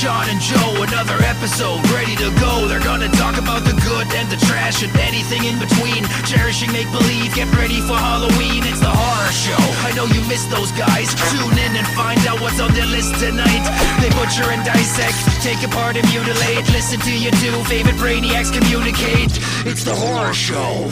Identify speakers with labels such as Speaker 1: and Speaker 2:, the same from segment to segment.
Speaker 1: Sean and Joe, another episode ready to go. They're gonna talk about the good and the trash and anything in between. Cherishing make-believe, get ready for Halloween. It's the horror show. I know you missed those guys. Tune in and find out what's on their list tonight. They butcher and dissect, take apart and mutilate. Listen to your two favorite brainiacs communicate. It's the horror show.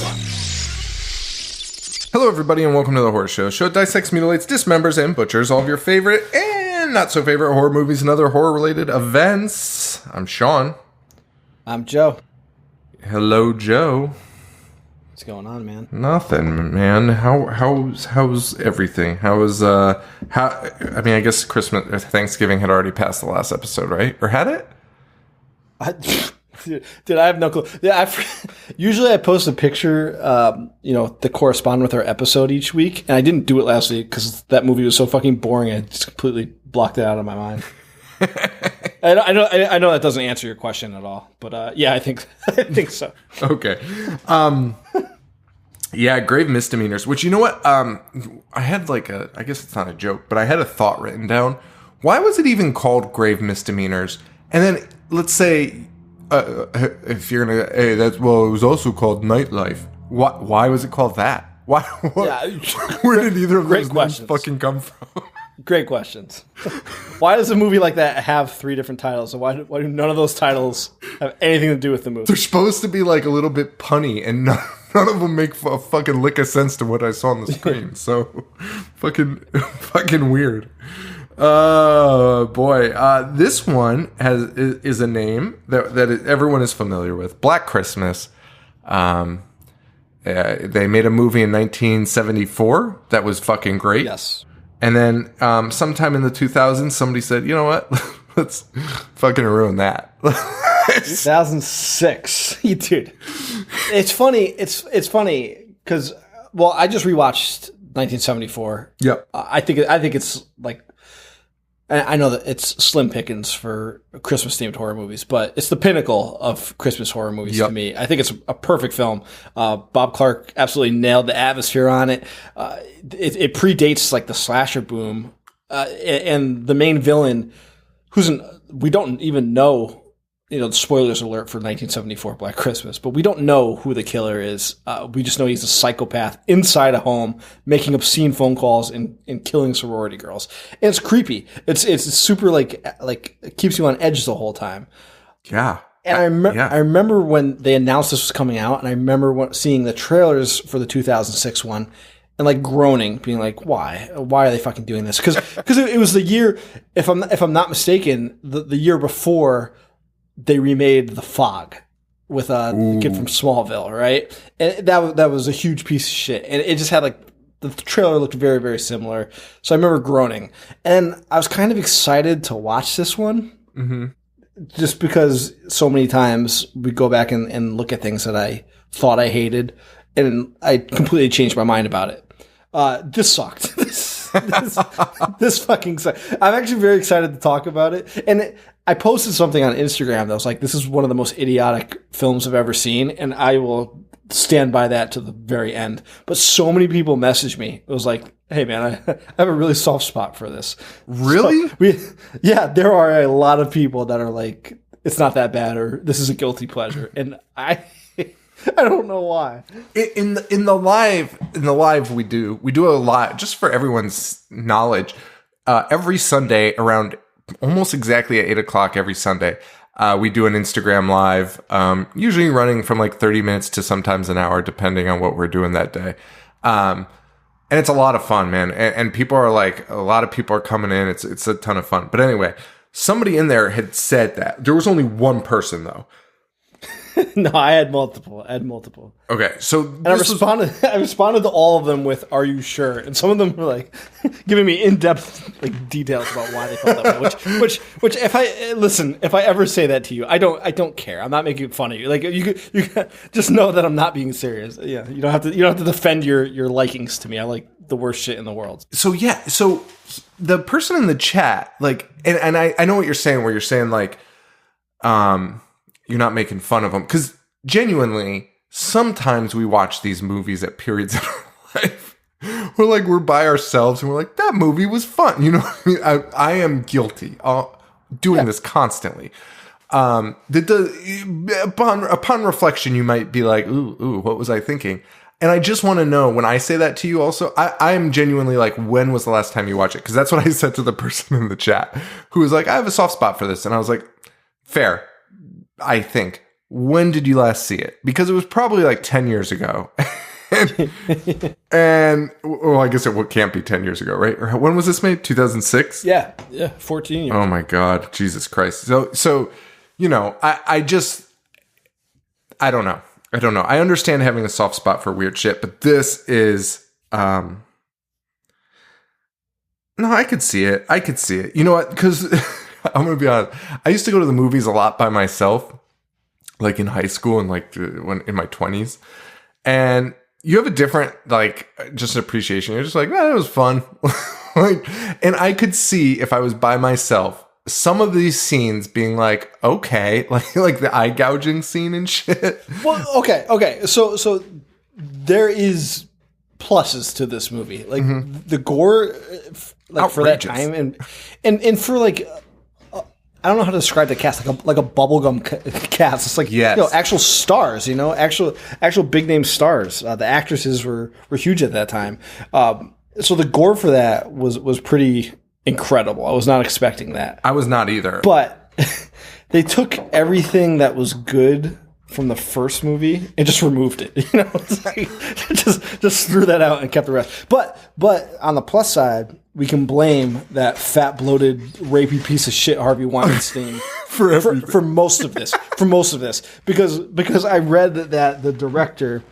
Speaker 2: Hello, everybody, and welcome to the Horror Show. A show that dissects, mutilates, dismembers, and butchers all of your favorite and not so favorite horror movies and other horror-related events. I'm Sean.
Speaker 3: I'm Joe.
Speaker 2: Hello, Joe.
Speaker 3: What's going on, man?
Speaker 2: Nothing, man. How's everything? I guess Thanksgiving had already passed the last episode, right? Or had it?
Speaker 3: Dude, I have no clue. Yeah, usually I post a picture, to correspond with our episode each week, and I didn't do it last week because that movie was so fucking boring. I just completely blocked it out of my mind. I know that doesn't answer your question at all, but yeah, I think so.
Speaker 2: Okay. Yeah, grave misdemeanors. Which, you know what? I had I guess it's not a joke, but I had a thought written down. Why was it even called grave misdemeanors? And then let's say. If you're gonna, it was also called nightlife. Why was it called that? Why? Where did either of those names fucking come from?
Speaker 3: Great questions. Why does a movie like that have three different titles? And why do none of those titles have anything to do with the movie?
Speaker 2: They're supposed to be a little bit punny, and none of them make a fucking lick of sense to what I saw on the screen. So, fucking weird. Oh boy! This one is a name that everyone is familiar with. Black Christmas. They made a movie in 1974 that was fucking great.
Speaker 3: Yes.
Speaker 2: And then sometime in the 2000s, somebody said, "You know what? Let's fucking ruin that."
Speaker 3: 2006, dude. It's funny. It's funny because I just rewatched 1974.
Speaker 2: Yep.
Speaker 3: I think it's like. I know that it's slim pickings for Christmas-themed horror movies, but it's the pinnacle of Christmas horror movies to me. I think it's a perfect film. Bob Clark absolutely nailed the atmosphere on it. It predates the slasher boom, and the main villain, we don't even know. Spoilers alert for 1974 Black Christmas, but we don't know who the killer is. We just know he's a psychopath inside a home, making obscene phone calls and killing sorority girls. And it's creepy. It's super it keeps you on edge the whole time.
Speaker 2: Yeah.
Speaker 3: And I remember when they announced this was coming out, and I remember seeing the trailers for the 2006 one. And groaning, being why are they fucking doing this? Because it was the year, if I'm not mistaken, the year before they remade The Fog with the kid from Smallville, right? And that was a huge piece of shit. And it just had the trailer looked very, very similar. So I remember groaning. And I was kind of excited to watch this one. Mm-hmm. Just because so many times we go back and look at things that I thought I hated. And I completely changed my mind about it. This sucked. This fucking sucked. I'm actually very excited to talk about it. And I posted something on Instagram that was this is one of the most idiotic films I've ever seen, and I will stand by that to the very end. But so many people messaged me. It was hey man, I have a really soft spot for this.
Speaker 2: Really?
Speaker 3: So there are a lot of people that are it's not that bad, or this is a guilty pleasure. And I don't know why.
Speaker 2: In the live we do a lot, just for everyone's knowledge. Every Sunday around almost exactly at 8:00 every Sunday, we do an Instagram live, usually running from 30 minutes to sometimes an hour, depending on what we're doing that day. And it's a lot of fun, man. And people are a lot of people are coming in. It's a ton of fun. But anyway, somebody in there had said that there was only one person though.
Speaker 3: No, I had multiple.
Speaker 2: Okay, so
Speaker 3: and I responded to all of them with "Are you sure?" And some of them were giving me in-depth details about why they felt that way. Which if I ever say that to you, I don't care. I'm not making fun of you. You just know that I'm not being serious. Yeah, you don't have to defend your likings to me. I like the worst shit in the world.
Speaker 2: So yeah, so the person in the chat, and I know what you're saying. Where you're saying you're not making fun of them. Because genuinely, sometimes we watch these movies at periods in our life where we're by ourselves and we're that movie was fun. You know what I mean? I am guilty. doing this constantly. Upon reflection, you might be like, ooh, what was I thinking? And I just want to know, when I say that to you also, I am genuinely like, when was the last time you watched it? Because that's what I said to the person in the chat who was like, I have a soft spot for this. And I was like, fair, I think. When did you last see it? Because it was probably like 10 years ago. and well, I guess it can't be 10 years ago, right? Or when was this made? 2006?
Speaker 3: Yeah, 14 years.
Speaker 2: Oh my God, Jesus Christ. So you know, I don't know. I understand having a soft spot for weird shit, but this is, no, I could see it. You know what? Because I'm going to be honest. I used to go to the movies a lot by myself, like in high school and like when in my 20s. And you have a different, like, just appreciation. You're just like, it was fun. Like, and I could see if I was by myself, some of these scenes being like, okay, like the eye gouging scene and shit.
Speaker 3: Well, okay. So there is pluses to this movie, like the gore, like outrageous. For that time, and for like, I don't know how to describe the cast, like a bubblegum cast. It's like, yes. Actual stars, actual big name stars. The actresses were huge at that time. So the gore for that was pretty incredible. I was not expecting that.
Speaker 2: I was not either.
Speaker 3: But they took everything that was good from the first movie and just removed it. It's like, just threw that out and kept the rest. But on the plus side, we can blame that fat, bloated, rapey piece of shit Harvey Weinstein for most of this. Because I read that the director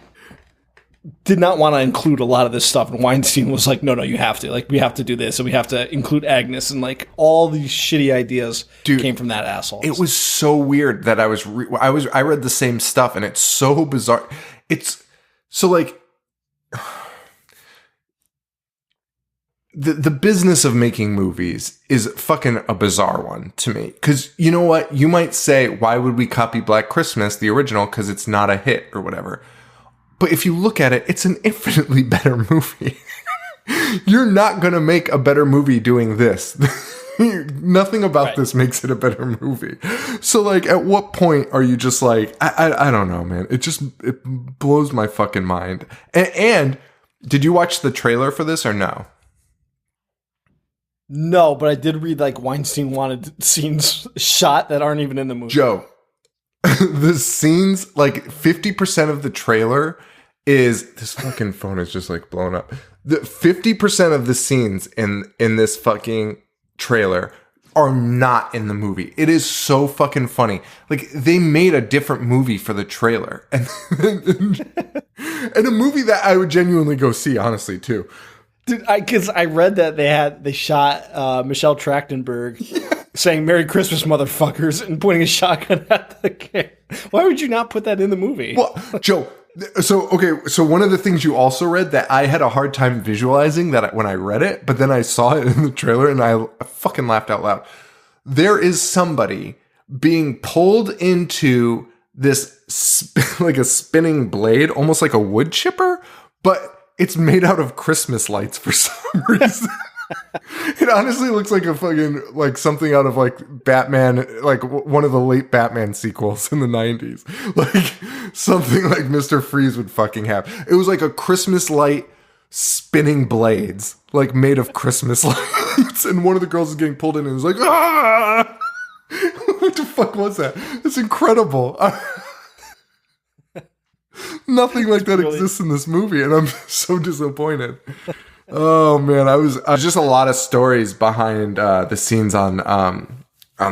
Speaker 3: did not want to include a lot of this stuff, and Weinstein was like, no, you have to. Like, we have to do this, and we have to include Agnes, and like all these shitty ideas came from that asshole.
Speaker 2: It was so weird that I read the same stuff, and it's so bizarre. It's so like the business of making movies is fucking a bizarre one to me. Because you know what? You might say, why would we copy Black Christmas, the original, because it's not a hit or whatever. But if you look at it, it's an infinitely better movie. You're not going to make a better movie doing this. Nothing about this makes it a better movie. So, like, at what point are you just like, I don't know, man. It blows my fucking mind. And did you watch the trailer for this or no?
Speaker 3: No, but I did read, like, Weinstein wanted scenes shot that aren't even in the movie.
Speaker 2: Joe. The scenes, like 50% of the trailer is, this fucking phone is just like blown up. The 50% of the scenes in this fucking trailer are not in the movie. It is so fucking funny. Like, they made a different movie for the trailer. And a movie that I would genuinely go see, honestly, too.
Speaker 3: Dude, because I read that they shot Michelle Trachtenberg saying "Merry Christmas, motherfuckers" and pointing a shotgun at the kid. Why would you not put that in the movie?
Speaker 2: Well, Joe. So one of the things you also read that I had a hard time visualizing that when I read it, but then I saw it in the trailer and I fucking laughed out loud. There is somebody being pulled into this like a spinning blade, almost like a wood chipper, but it's made out of Christmas lights for some reason. It honestly looks like a fucking, like something out of like Batman, like one of the late Batman sequels in the 90s. Like something like Mr. Freeze would fucking have. It was like a Christmas light spinning blades, like made of Christmas lights. And one of the girls is getting pulled in and was like, ah! What the fuck was that? It's incredible. Nothing like that exists in this movie, and I'm so disappointed. Oh man, I was just a lot of stories behind the scenes on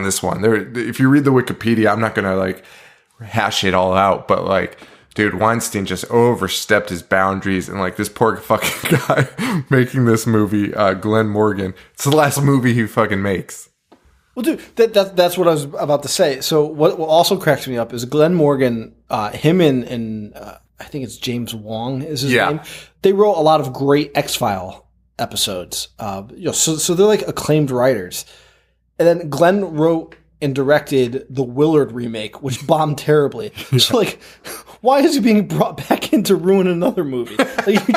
Speaker 2: this one. If you read the Wikipedia, I'm not gonna like hash it all out, but like, dude, Weinstein just overstepped his boundaries, and like this poor fucking guy making this movie, Glenn Morgan. It's the last movie he fucking makes.
Speaker 3: Well, dude, that's what I was about to say. So what also cracks me up is Glenn Morgan, him and I think it's James Wong is his name. They wrote a lot of great X-File episodes. So they're like acclaimed writers. And then Glenn wrote and directed the Willard remake, which bombed terribly. So like, why is he being brought back in to ruin another movie? Like,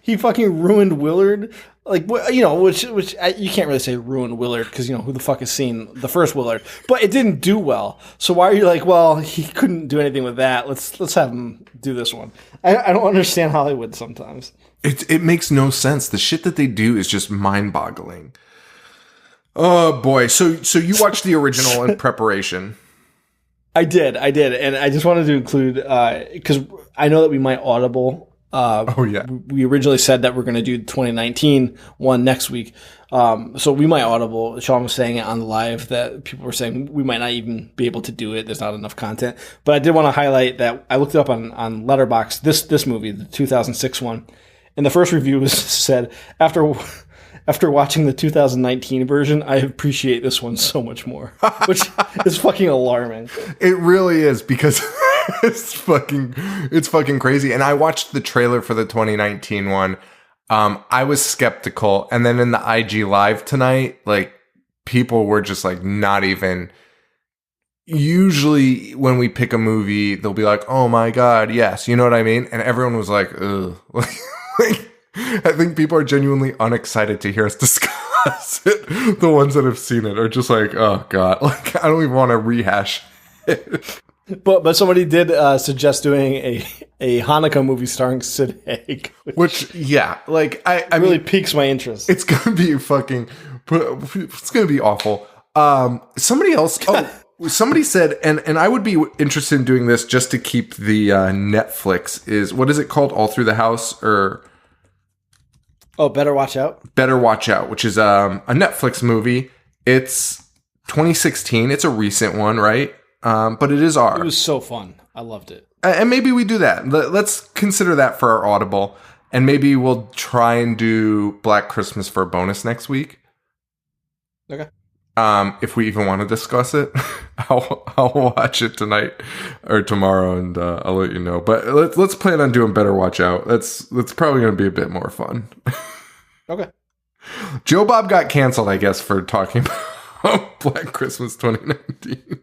Speaker 3: he fucking ruined Willard. Like, you know, which you can't really say ruined Willard because, you know, who the fuck has seen the first Willard? But it didn't do well. So why are you like, well, he couldn't do anything with that. Let's have him do this one. I don't understand Hollywood sometimes.
Speaker 2: It makes no sense. The shit that they do is just mind-boggling. Oh boy. So you watched the original in preparation.
Speaker 3: I did, and I just wanted to include because I know that we might audible. We originally said that we're going to do the 2019 one next week, so we might audible. Sean was saying it on the live that people were saying we might not even be able to do it. There's not enough content. But I did want to highlight that I looked it up on Letterboxd. This movie, the 2006 one, and the first review was said After watching the 2019 version, I appreciate this one so much more, which is fucking alarming.
Speaker 2: It really is because it's fucking crazy. And I watched the trailer for the 2019 one. I was skeptical, and then in the IG live tonight, like people were just like not even. Usually, when we pick a movie, they'll be like, "Oh my god, yes," you know what I mean? And everyone was like, "Ugh." I think people are genuinely unexcited to hear us discuss it. The ones that have seen it are just like, oh god, like I don't even want to rehash it.
Speaker 3: But somebody did suggest doing a Hanukkah movie starring Sid Haig,
Speaker 2: which yeah, like I
Speaker 3: really
Speaker 2: mean,
Speaker 3: piques my interest.
Speaker 2: It's gonna be it's gonna be awful. Somebody else. Somebody said, and I would be interested in doing this just to keep the Netflix. Is what is it called? All Through the House or.
Speaker 3: Oh, Better Watch Out?
Speaker 2: Better Watch Out, which is a Netflix movie. It's 2016. It's a recent one, right? But it is
Speaker 3: It was so fun. I loved it.
Speaker 2: And maybe we do that. Let's consider that for our Audible. And maybe we'll try and do Black Christmas for a bonus next week.
Speaker 3: Okay.
Speaker 2: If we even want to discuss it, I'll watch it tonight or tomorrow, and I'll let you know. But let's plan on doing Better Watch Out. That's probably going to be a bit more fun.
Speaker 3: Okay.
Speaker 2: Joe Bob got canceled, I guess, for talking about Black Christmas 2019.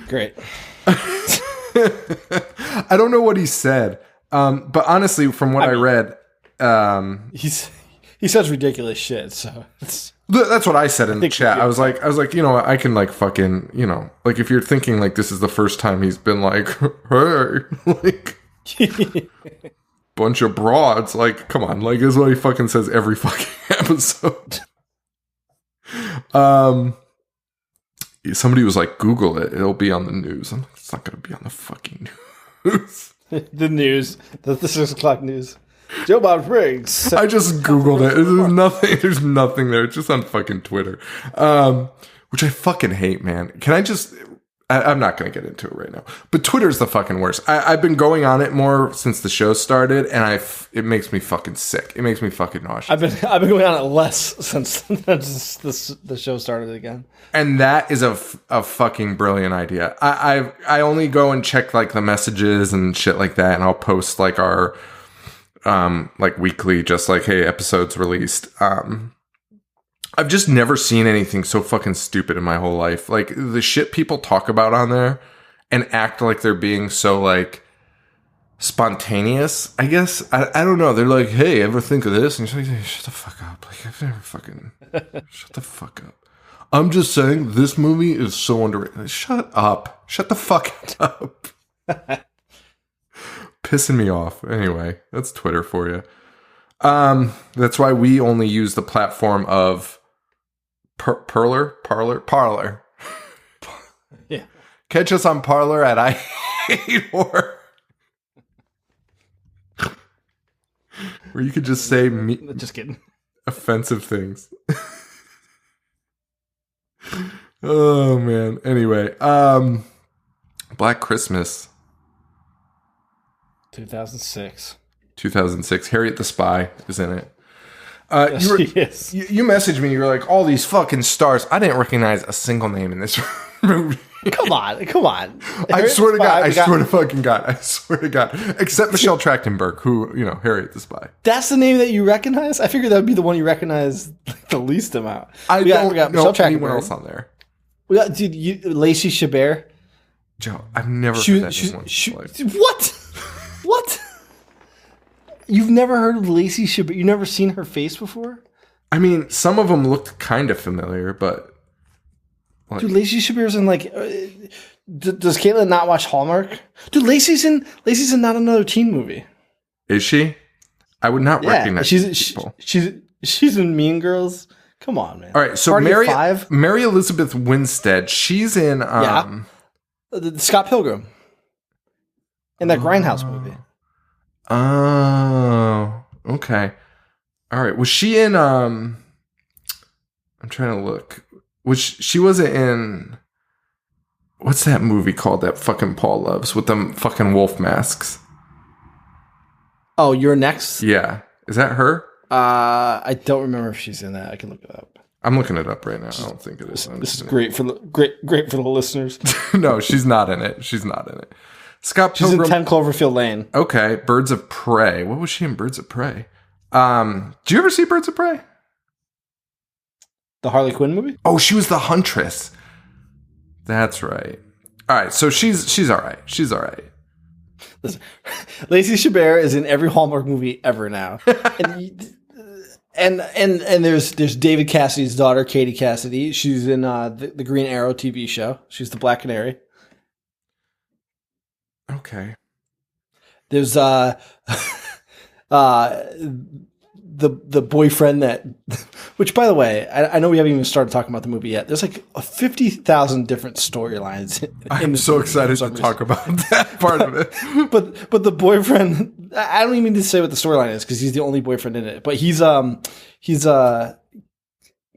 Speaker 3: Great.
Speaker 2: I don't know what he said, but honestly, from what I read,
Speaker 3: he says ridiculous shit. So
Speaker 2: that's what I said in the chat. I was like, you know, I can like fucking, you know, like if you're thinking like this is the first time he's been like, hey, like bunch of broads, like come on, like is what he fucking says every fucking episode. Somebody was like, Google it, it'll be on the news. I'm like, it's not gonna be on the fucking news.
Speaker 3: The news, the 6 o'clock news. Joe Bob Briggs.
Speaker 2: I just Googled it. There's nothing there. It's just on fucking Twitter. Which I fucking hate, man. Can I just... I'm not going to get into it right now. But Twitter's the fucking worst. I've been going on it more since the show started, and it makes me fucking sick. It makes me fucking nauseous.
Speaker 3: I've been going on it less since the show started again.
Speaker 2: And that is a fucking brilliant idea. I only go and check like the messages and shit like that, and I'll post like our... like weekly, just like, hey, episodes released. I've just never seen anything so fucking stupid in my whole life. Like the shit people talk about on there and act like they're being so like spontaneous, I guess. I don't know. They're like, hey, ever think of this? And you're like, hey, shut the fuck up. Like I've never fucking shut the fuck up. I'm just saying this movie is so underrated. Shut up. Shut the fuck up. Pissing me off. Anyway, that's Twitter for you. That's why we only use the platform of Parler.
Speaker 3: Yeah.
Speaker 2: Catch us on Parler at I Hate Horror. Where you could just say
Speaker 3: just kidding.
Speaker 2: Offensive things. Oh man. Anyway, Black Christmas.
Speaker 3: 2006.
Speaker 2: Harriet the Spy is in it.
Speaker 3: Yes.
Speaker 2: You messaged me. You're like, all these fucking stars. I didn't recognize a single name in this movie.
Speaker 3: Come on.
Speaker 2: I swear to God. I swear to God. Except Michelle Trachtenberg, who, you know, Harriet the Spy.
Speaker 3: That's the name that you recognize? I figured that would be the one you recognize the least amount.
Speaker 2: We got Michelle Trachtenberg. Anyone else on there?
Speaker 3: We got Lacey Chabert.
Speaker 2: Joe, I've never heard that name once.
Speaker 3: What? What? You've never heard of Lacey Chabert? You've never seen her face before?
Speaker 2: I mean, some of them looked kind of familiar, but
Speaker 3: dude, Lacey Chabert's in like. Does Caitlin not watch Hallmark? Dude, Lacey's in Not Another Teen Movie.
Speaker 2: Is she? I would not recognize people.
Speaker 3: She's in Mean Girls. Come on, man.
Speaker 2: All right, so Mary Elizabeth Winstead, she's in
Speaker 3: the Scott Pilgrim in that Grindhouse movie.
Speaker 2: Oh, okay. All right. Was she in I'm trying to look. She wasn't in what's that movie called that fucking Paul loves with them fucking wolf masks?
Speaker 3: Oh, You're Next?
Speaker 2: Yeah. Is that her?
Speaker 3: I don't remember if she's in that. I can look it up.
Speaker 2: I'm looking it up right now. I don't think it is.
Speaker 3: This is great for the listeners.
Speaker 2: No, she's not in it. She's not in it. Scott Pilgrim.
Speaker 3: She's in 10 Cloverfield Lane.
Speaker 2: Okay, Birds of Prey. What was she in Birds of Prey? Do you ever see Birds of Prey?
Speaker 3: The Harley Quinn movie?
Speaker 2: Oh, she was the Huntress. That's right. All right, so she's all right. She's all right.
Speaker 3: Listen, Lacey Chabert is in every Hallmark movie ever now. And there's David Cassidy's daughter, Katie Cassidy. She's in the Green Arrow TV show. She's the Black Canary.
Speaker 2: Okay.
Speaker 3: There's the boyfriend that, which by the way, I know we haven't even started talking about the movie yet. There's like 50,000 different storylines.
Speaker 2: I'm so excited to talk about that part of it.
Speaker 3: but the boyfriend, I don't even need to say what the storyline is because he's the only boyfriend in it. But he's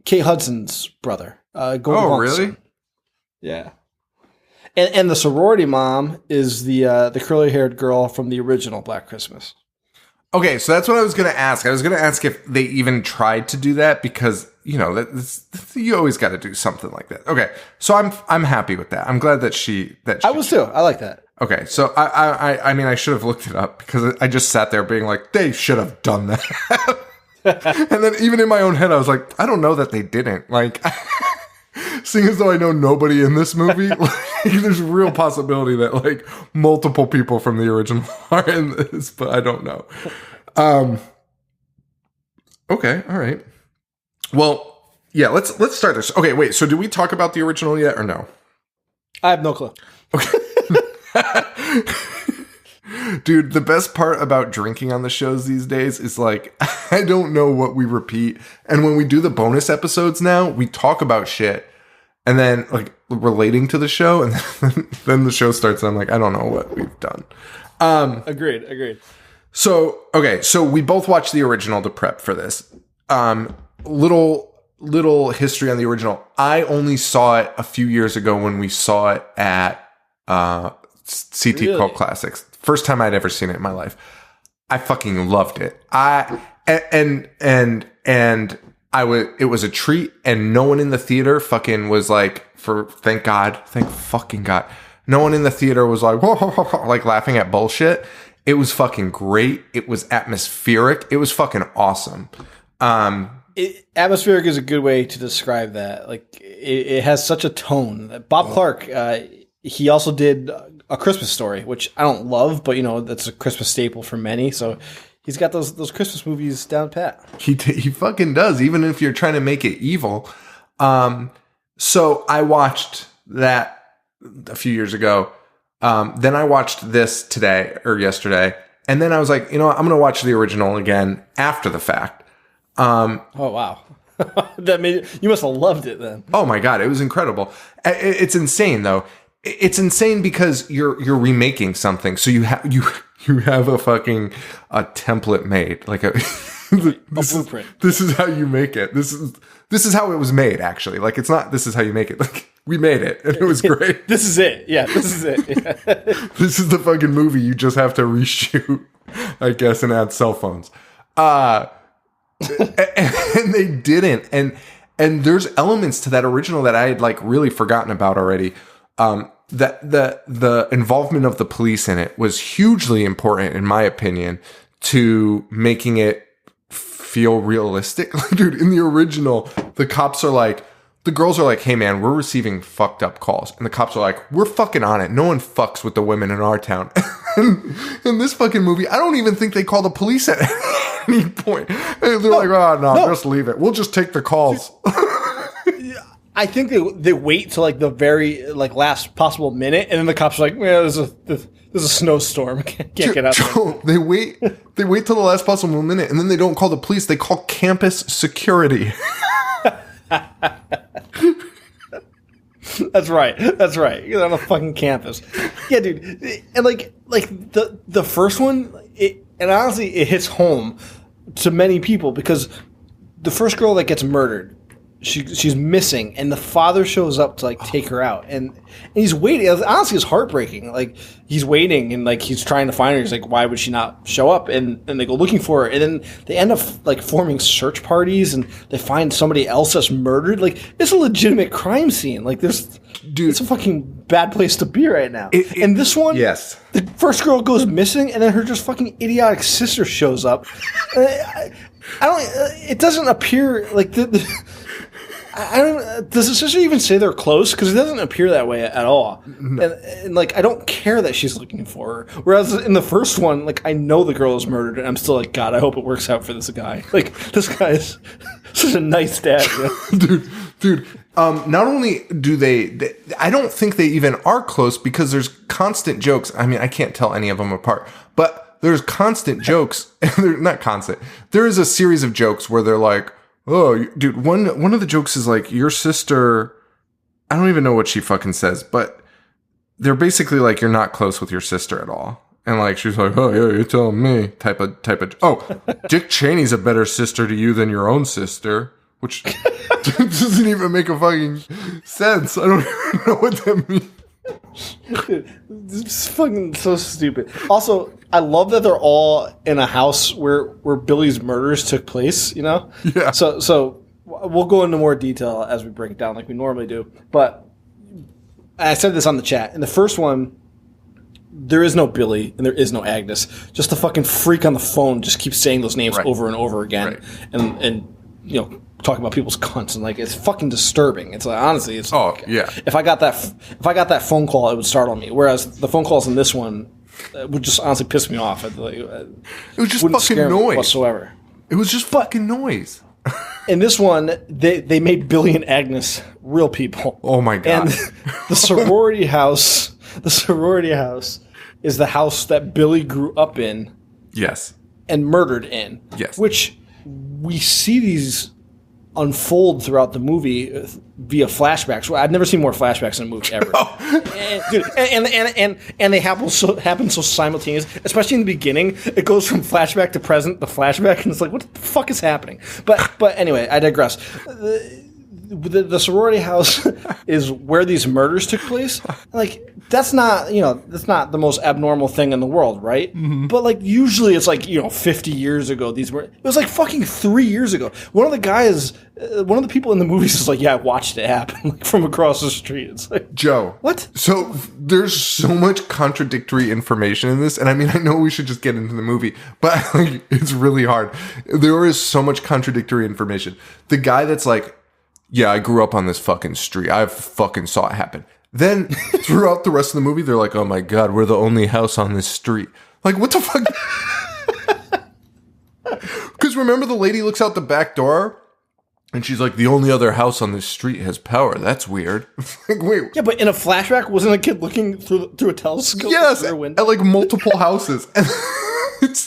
Speaker 3: Kate Hudson's brother.
Speaker 2: Oh, really?
Speaker 3: Yeah. And the sorority mom is the curly haired girl from the original Black Christmas.
Speaker 2: Okay, so that's what I was going to ask. I was going to ask if they even tried to do that because, you know, you always got to do something like that. Okay, so I'm happy with that. I'm glad that she
Speaker 3: I was too. I like that.
Speaker 2: Okay, so I mean, I should have looked it up because I just sat there being like, they should have done that. And then even in my own head, I was like, I don't know that they didn't. Like, seeing as though I know nobody in this movie, like, there's a real possibility that like multiple people from the original are in this, but I don't know. Okay, all right. Well, yeah, let's start this. Okay, wait. So, did we talk about the original yet, or no?
Speaker 3: I have no clue.
Speaker 2: Okay. Dude, the best part about drinking on the shows these days is like, I don't know what we repeat. And when we do the bonus episodes now, we talk about shit and then like relating to the show. And then the show starts and I'm like, I don't know what we've done.
Speaker 3: Agreed.
Speaker 2: So, okay. So we both watched the original to prep for this. Little history on the original. I only saw it a few years ago when we saw it at, CT Cult Classics. First time I'd ever seen it in my life. I fucking loved it. It was a treat, and no one in the theater fucking was like, thank fucking God. No one in the theater was like, like laughing at bullshit. It was fucking great. It was atmospheric. It was fucking awesome.
Speaker 3: Atmospheric is a good way to describe that. Like it has such a tone. Bob Clark, he also did A Christmas Story, which I don't love, but you know that's a Christmas staple for many. So he's got those Christmas movies down pat.
Speaker 2: He fucking does, even if you're trying to make it evil. So I watched that a few years ago. Then I watched this today or yesterday, and then I was like, you know what? I'm going to watch the original again after the fact.
Speaker 3: Oh wow. That made you must have loved it then.
Speaker 2: Oh my God, it was incredible. It's insane though. It's insane because you're remaking something, so you have a fucking template made, like a
Speaker 3: blueprint.
Speaker 2: This is how you make it. This is how it was made. Actually, like it's not. This is how you make it. Like we made it, and it was great.
Speaker 3: This is it. Yeah, this is it. Yeah.
Speaker 2: This is the fucking movie. You just have to reshoot, I guess, and add cell phones. And they didn't. And there's elements to that original that I had like really forgotten about already. That the involvement of the police in it was hugely important, in my opinion, to making it feel realistic. Dude, in the original, the cops are like, the girls are like, hey man, we're receiving fucked up calls. And the cops are like, we're fucking on it. No one fucks with the women in our town. In this fucking movie, I don't even think they call the police at any point. They're like, oh no, just leave it. We'll just take the calls.
Speaker 3: I think they wait till like the very like last possible minute, and then the cops are like, "Yeah, there's a snowstorm. Can't get out there."
Speaker 2: They wait till the last possible minute, and then they don't call the police. They call campus security.
Speaker 3: That's right. You're on a fucking campus. Yeah, dude. And like the first one, and honestly, it hits home to many people because the first girl that gets murdered, she's missing, and the father shows up to like take her out, and he's waiting. Honestly, it's heartbreaking. Like he's waiting, and like he's trying to find her. He's like, why would she not show up? And they go looking for her, and then they end up like forming search parties, and they find somebody else that's murdered. Like it's a legitimate crime scene. Like dude, it's a fucking bad place to be right now. And this one,
Speaker 2: yes,
Speaker 3: the first girl goes missing, and then her just fucking idiotic sister shows up. I don't. It doesn't appear like I don't. Does the sister even say they're close? Because it doesn't appear that way at all. No. And like, I don't care that she's looking for her. Whereas in the first one, like, I know the girl is murdered, and I'm still like, God, I hope it works out for this guy. Like, this guy is such a nice dad, you know?
Speaker 2: dude. Not only do they, I don't think they even are close because there's constant jokes. I mean, I can't tell any of them apart, but there's constant jokes. And they're not constant. There is a series of jokes where they're like, oh, dude, one of the jokes is like, your sister, I don't even know what she fucking says, but they're basically like, you're not close with your sister at all. And like, she's like, oh yeah, you're telling me type of, oh, Dick Cheney's a better sister to you than your own sister, which doesn't even make a fucking sense. I don't even know what that means.
Speaker 3: It's fucking so stupid. Also, I love that they're all in a house where Billy's murders took place, you know?
Speaker 2: Yeah.
Speaker 3: So we'll go into more detail as we break it down like we normally do. But I said this on the chat. In the first one, there is no Billy and there is no Agnes. Just the fucking freak on the phone just keeps saying those names over and over again. Right. And you know, talking about people's cunts, and like it's fucking disturbing. It's like, honestly, it's
Speaker 2: yeah.
Speaker 3: If I got that phone call, it would startle me. Whereas the phone calls in this one would just honestly piss me off. It
Speaker 2: was just fucking noise
Speaker 3: whatsoever.
Speaker 2: It was just fucking noise.
Speaker 3: In this one, they made Billy and Agnes real people.
Speaker 2: Oh my god!
Speaker 3: And the sorority house, is the house that Billy grew up in.
Speaker 2: Yes.
Speaker 3: And murdered in.
Speaker 2: Yes.
Speaker 3: Which we see these unfold throughout the movie via flashbacks. Well, I've never seen more flashbacks in a movie ever. And they happen so simultaneous, especially in the beginning. It goes from flashback to present to flashback, and it's like, what the fuck is happening? But anyway, I digress. The sorority house is where these murders took place. Like, that's not the most abnormal thing in the world, right? Mm-hmm. But like, usually it's like, 50 years ago, it was like fucking 3 years ago. One of the people in the movies is like, yeah, I watched it happen, like, from across the street. It's like,
Speaker 2: Joe,
Speaker 3: what?
Speaker 2: So there's so much contradictory information in this, and I mean, I know we should just get into the movie, but like, it's really hard. There is so much contradictory information. The guy that's like, yeah, I grew up on this fucking street. I fucking saw it happen. Then throughout the rest of the movie, they're like, oh my god, we're the only house on this street. Like, what the fuck? Because remember, the lady looks out the back door and she's like, the only other house on this street has power. That's weird. Like, wait.
Speaker 3: Yeah, but in a flashback, wasn't a kid looking through a telescope?
Speaker 2: Yes,
Speaker 3: through a window?
Speaker 2: at like multiple houses. And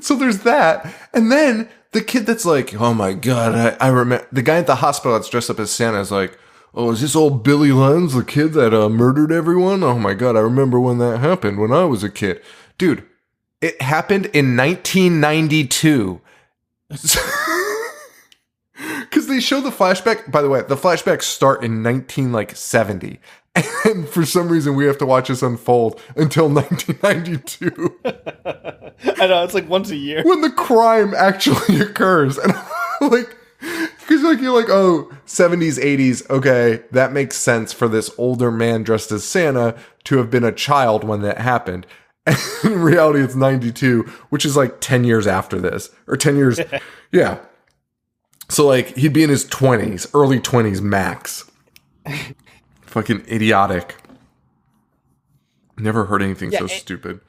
Speaker 2: so there's that. And then the kid that's like, oh my god, I remember, the guy at the hospital that's dressed up as Santa is like, oh, is this old Billy Lenz, the kid that murdered everyone? Oh my god, I remember when that happened when I was a kid. Dude, it happened in 1992. Because they show the flashback. By the way, the flashbacks start in 1970. And for some reason, we have to watch this unfold until 1992.
Speaker 3: I know, it's like once a year.
Speaker 2: When the crime actually occurs. And like, because like, you're like, oh, 70s, 80s, okay, that makes sense for this older man dressed as Santa to have been a child when that happened. And in reality, it's 92, which is like 10 years after this. Or 10 years, yeah. So, like, he'd be in his 20s, early 20s max. Fucking idiotic. Never heard anything so stupid.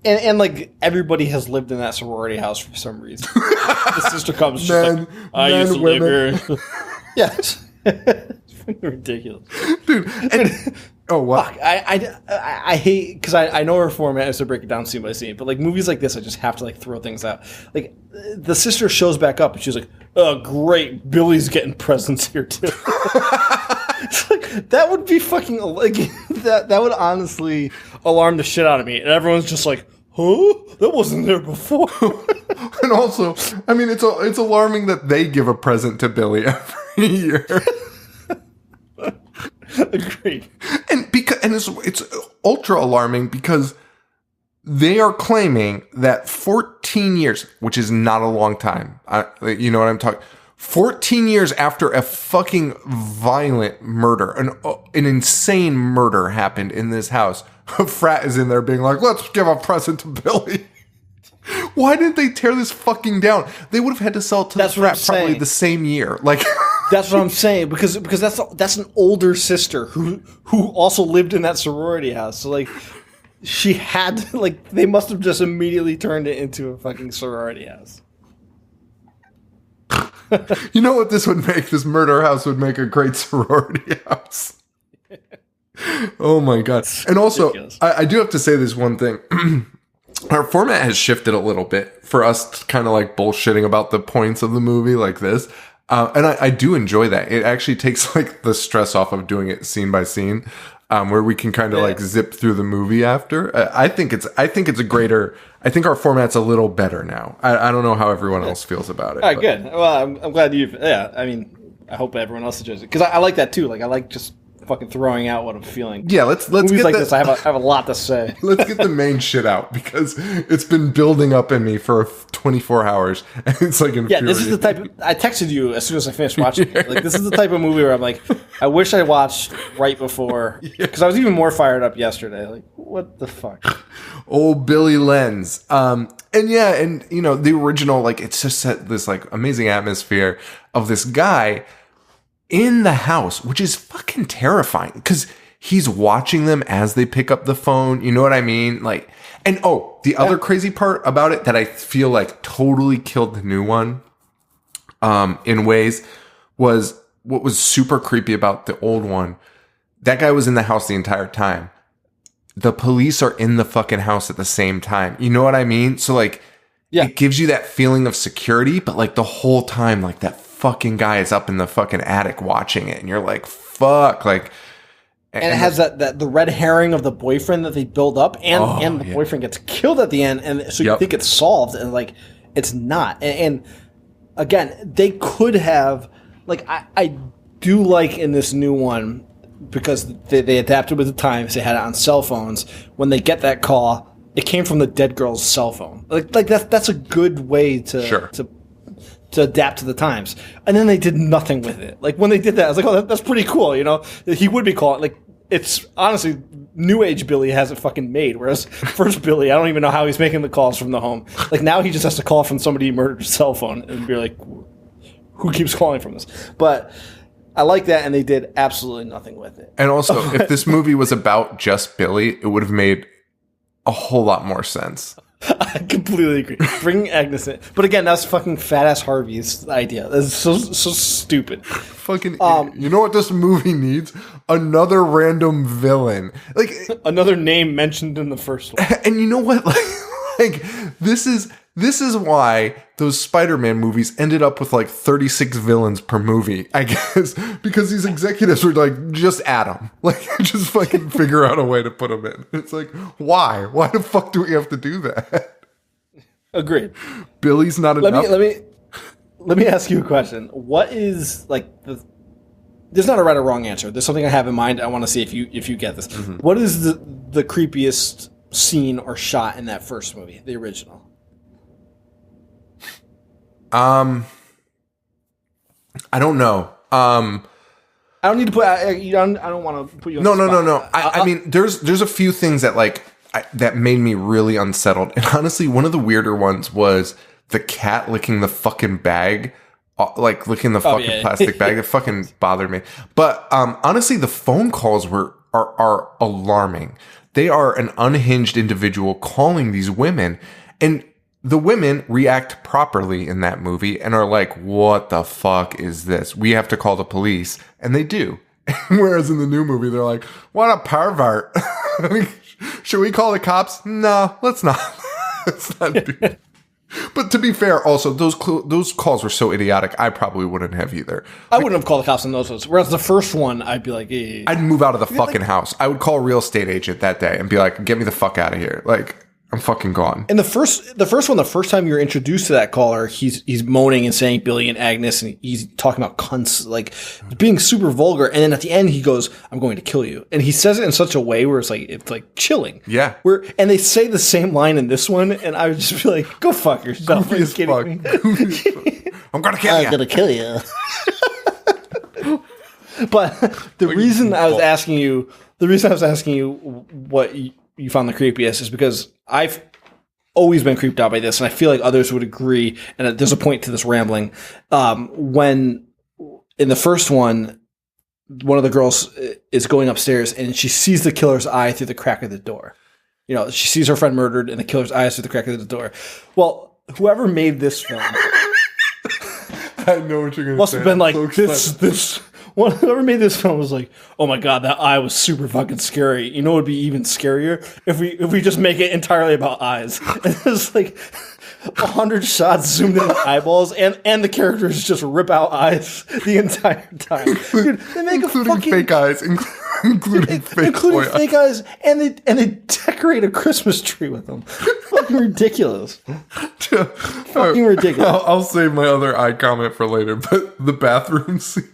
Speaker 3: And like, everybody has lived in that sorority house for some reason. The sister comes, she's like, I used to live here. Yeah. It's fucking ridiculous.
Speaker 2: Dude. Oh, what?
Speaker 3: Fuck, I hate, because I know our format is to break it down scene by scene, but like movies like this, I just have to like throw things out. Like, the sister shows back up and she's like, oh, great, Billy's getting presents here too. It's like, that would be fucking, like, that would honestly alarm the shit out of me. And everyone's just like, huh? That wasn't there before.
Speaker 2: And also, I mean, it's alarming that they give a present to Billy every year.
Speaker 3: Agreed.
Speaker 2: And it's ultra alarming because they are claiming that 14 years, which is not a long time. You know what I'm talking? 14 years after a fucking violent murder, an insane murder happened in this house, a frat is in there being like, let's give a present to Billy. Why didn't they tear this fucking down? They would have had to sell it to the frat probably the same year. Like,
Speaker 3: that's what I'm saying, because that's an older sister who also lived in that sorority house. So like, she had, like, they must have just immediately turned it into a fucking sorority house.
Speaker 2: You know what this would make? This murder house would make a great sorority house. Oh my God. And also, I do have to say this one thing. Our format has shifted a little bit for us kind of like bullshitting about the points of the movie like this. And I do enjoy that. It actually takes like the stress off of doing it scene by scene, where we can kind of like zip through the movie after. I think it's a greater. I think our format's a little better now. I don't know how everyone else feels about it.
Speaker 3: All right, good. Well, I'm glad you. Yeah, I mean, I hope everyone else enjoys it because I like that too. Like, I like just fucking throwing out what I'm feeling.
Speaker 2: Yeah, let's
Speaker 3: movies
Speaker 2: get
Speaker 3: like this. I have a lot to say.
Speaker 2: Let's get the main shit out because it's been building up in me for 24 hours, and it's like infuriating.
Speaker 3: Yeah, this is the type. I texted you as soon as I finished watching it. Like, this is the type of movie where I'm like, I wish I watched right before, because I was even more fired up yesterday. Like, what the fuck?
Speaker 2: Old Billy Lenz. And you know, the original, like, it's just set this like amazing atmosphere of this guy in the house, which is fucking terrifying because he's watching them as they pick up the phone. You know what I mean? Like, and the other crazy part about it that I feel like totally killed the new one, in ways, was what was super creepy about the old one. That guy was in the house the entire time. The police are in the fucking house at the same time. You know what I mean? So like, it gives you that feeling of security, but like the whole time, like that fucking guy is up in the fucking attic watching it, and you're like, fuck, like.
Speaker 3: And it has that the red herring of the boyfriend that they build up, and the boyfriend gets killed at the end, and so you think it's solved, and like it's not. And again, they could have, like, I do like in this new one, because they adapted with the times. They had it on cell phones. When they get that call, it came from the dead girl's cell phone. Like that's a good way to adapt to the times. And then they did nothing with it. Like, when they did that, I was like, oh, that's pretty cool, you know? He would be calling, like, it's honestly, new age Billy has it fucking made, whereas first Billy, I don't even know how he's making the calls from the home. Like, now he just has to call from somebody he murdered's cell phone and be like, who keeps calling from this? But I like that, and they did absolutely nothing with it.
Speaker 2: And also, if this movie was about just Billy, it would have made a whole lot more sense.
Speaker 3: I completely agree. Bring Agnes in. But again, that's fucking fat-ass Harvey's idea. That's so stupid. Fucking
Speaker 2: you know what this movie needs? Another random villain. Like,
Speaker 3: another name mentioned in the first one.
Speaker 2: And you know what? Like this is why those Spider-Man movies ended up with like 36 villains per movie, I guess, because these executives were like, just add them. Like, just fucking figure out a way to put them in. It's like, why? Why the fuck do we have to do that?
Speaker 3: Agreed.
Speaker 2: Billy's not enough.
Speaker 3: Let me ask you a question. What is, like, there's not a right or wrong answer. There's something I have in mind. I want to see if you get this. Mm-hmm. What is the creepiest scene or shot in that first movie, the original?
Speaker 2: I don't know.
Speaker 3: I don't need to put. I don't want to put you on the spot.
Speaker 2: No. I mean, there's a few things that that made me really unsettled. And honestly, one of the weirder ones was the cat licking the fucking bag like licking the fucking
Speaker 3: yeah.
Speaker 2: plastic bag. It fucking bothered me. But honestly, the phone calls are alarming. They are an unhinged individual calling these women, and the women react properly in that movie and are like, what the fuck is this? We have to call the police. And they do. Whereas in the new movie, they're like, what a pervert. Should we call the cops? No, let's not. Let's not do it. But to be fair, also, those calls were so idiotic, I probably wouldn't have either.
Speaker 3: I wouldn't have called the cops on those ones. Whereas the first one, I'd be like, hey.
Speaker 2: I'd move out of the fucking house. I would call a real estate agent that day and be like, get me the fuck out of here. Like, I'm fucking gone.
Speaker 3: And the first one, the first time you're introduced to that caller, he's moaning and saying Billy and Agnes, and he's talking about cunts, like being super vulgar. And then at the end, he goes, "I'm going to kill you," and he says it in such a way where it's like chilling.
Speaker 2: Yeah.
Speaker 3: And they say the same line in this one, and I would just be like, "Go fuck yourself!"
Speaker 2: Goofy as fuck. I'm gonna kill you.
Speaker 3: I'm gonna kill you. But the reason I was asking you what you found the creepiest is because I've always been creeped out by this, and I feel like others would agree. And there's a point to this rambling. When in the first one of the girls is going upstairs and she sees the killer's eye through the crack of the door. You know, she sees her friend murdered and the killer's eyes through the crack of the door. Well, whoever made this film,
Speaker 2: I know what you're gonna
Speaker 3: must
Speaker 2: say.
Speaker 3: have been like
Speaker 2: So
Speaker 3: this. Whoever made this film was like, oh my god, that eye was super fucking scary. You know, it would be even scarier if we just make it entirely about eyes. And it's like 100 shots zoomed in the eyeballs, and the characters just rip out eyes the entire time. Dude, they make
Speaker 2: including
Speaker 3: a fucking
Speaker 2: fake eyes, including
Speaker 3: fake eyes, and they decorate a Christmas tree with them. Fucking ridiculous. Fucking ridiculous.
Speaker 2: I'll save my other eye comment for later, but the bathroom scene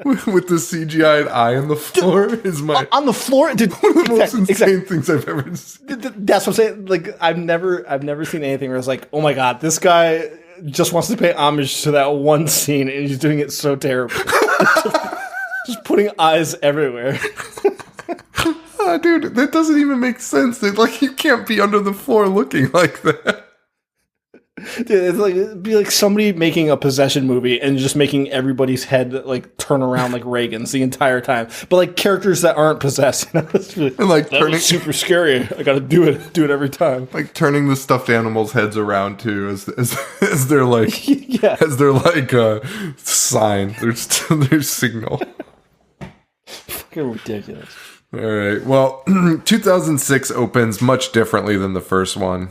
Speaker 2: with the CGI eye on the floor is my
Speaker 3: on the floor, dude.
Speaker 2: one of the most insane things I've ever seen.
Speaker 3: That's what I'm saying. Like, I've never seen anything where it's like, oh my god, this guy just wants to pay homage to that one scene, and he's doing it so terrible. just putting eyes everywhere.
Speaker 2: Dude, that doesn't even make sense. Like, you can't be under the floor looking like that.
Speaker 3: Dude, it'd be like somebody making a possession movie and just making everybody's head like turn around like Reagan's the entire time, but like characters that aren't possessed. You know? Really,
Speaker 2: And like
Speaker 3: that
Speaker 2: turning
Speaker 3: was super scary. I got to do it every time.
Speaker 2: like turning the stuffed animals' heads around too, as their like
Speaker 3: Yeah.
Speaker 2: as their like sign, their signal.
Speaker 3: Fucking ridiculous.
Speaker 2: All right. Well, 2006 opens much differently than the first one.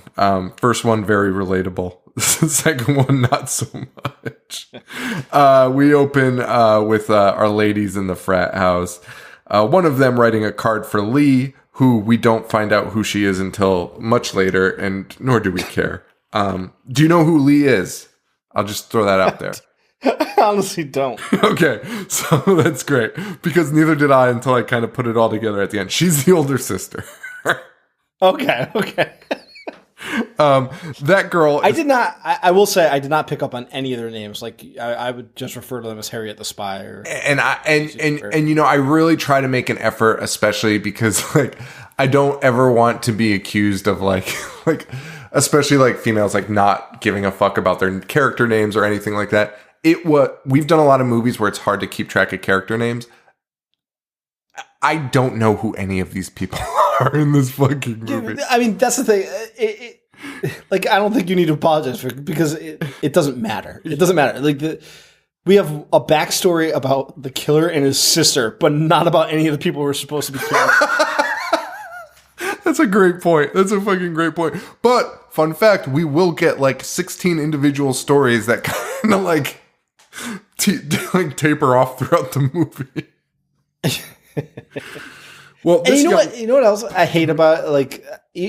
Speaker 2: First one, very relatable. The second one, not so much. We open with our ladies in the frat house. One of them writing a card for Lee, who we don't find out who she is until much later, and nor do we care. Do you know who Lee is? I'll just throw that out there.
Speaker 3: I honestly don't.
Speaker 2: Okay, so that's great, because neither did I until I kind of put it all together at the end. She's the older sister.
Speaker 3: Okay.
Speaker 2: That girl.
Speaker 3: I did not. I will say I did not pick up on any of their names. Like I would just refer to them as Harriet the Spy.
Speaker 2: And you know, I really try to make an effort, especially because like I don't ever want to be accused of like especially like females like not giving a fuck about their character names or anything like that. We've done a lot of movies where it's hard to keep track of character names. I don't know who any of these people are in this fucking movie.
Speaker 3: I mean, that's the thing. Like, I don't think you need to apologize for it because it doesn't matter. It doesn't matter. Like, we have a backstory about the killer and his sister, but not about any of the people who are supposed to be killing.
Speaker 2: That's a great point. That's a fucking great point. But, fun fact, we will get like 16 individual stories that kind of like taper off throughout the movie. Well,
Speaker 3: and you know what else I hate about it? Like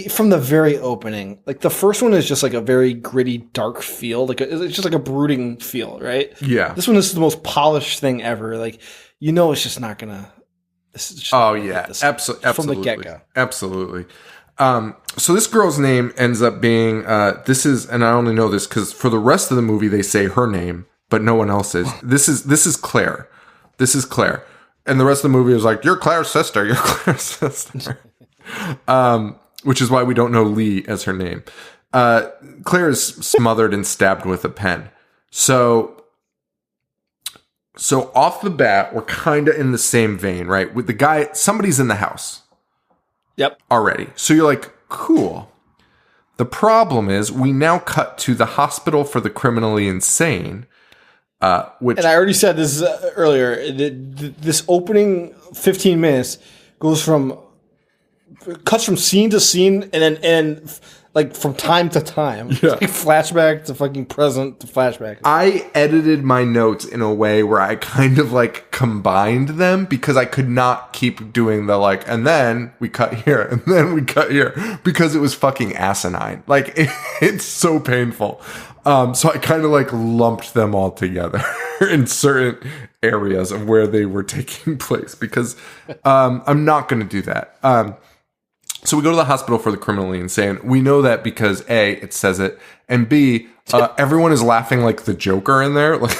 Speaker 3: from the very opening, like the first one is just like a very gritty, dark feel. Like it's just like a brooding feel, right?
Speaker 2: Yeah.
Speaker 3: This one is the most polished thing ever. Like, you know, it's just not gonna.
Speaker 2: Absolutely.
Speaker 3: From the get-go.
Speaker 2: Absolutely. So this girl's name ends up being and I only know this because for the rest of the movie they say her name, but no one else's. This is Claire. This is Claire. And the rest of the movie is like, you're Claire's sister. You're Claire's sister. Which is why we don't know Lee as her name. Claire is smothered and stabbed with a pen. So off the bat, we're kind of in the same vein, right? With the guy, somebody's in the house.
Speaker 3: Yep.
Speaker 2: Already. So you're like, cool. The problem is we now cut to the hospital for the criminally insane, which...
Speaker 3: And I already said this earlier. This opening 15 minutes cuts from scene to scene and like from time to time.
Speaker 2: Yeah.
Speaker 3: Like flashback to fucking present to flashback.
Speaker 2: I edited my notes in a way where I kind of like combined them because I could not keep doing the like, and then we cut here, and then we cut here, because it was fucking asinine. Like, it's so painful. So I kind of like lumped them all together in certain areas of where they were taking place because I'm not going to do that. So we go to the hospital for the criminally insane. We know that because A, it says it, and B, everyone is laughing like the Joker in there, like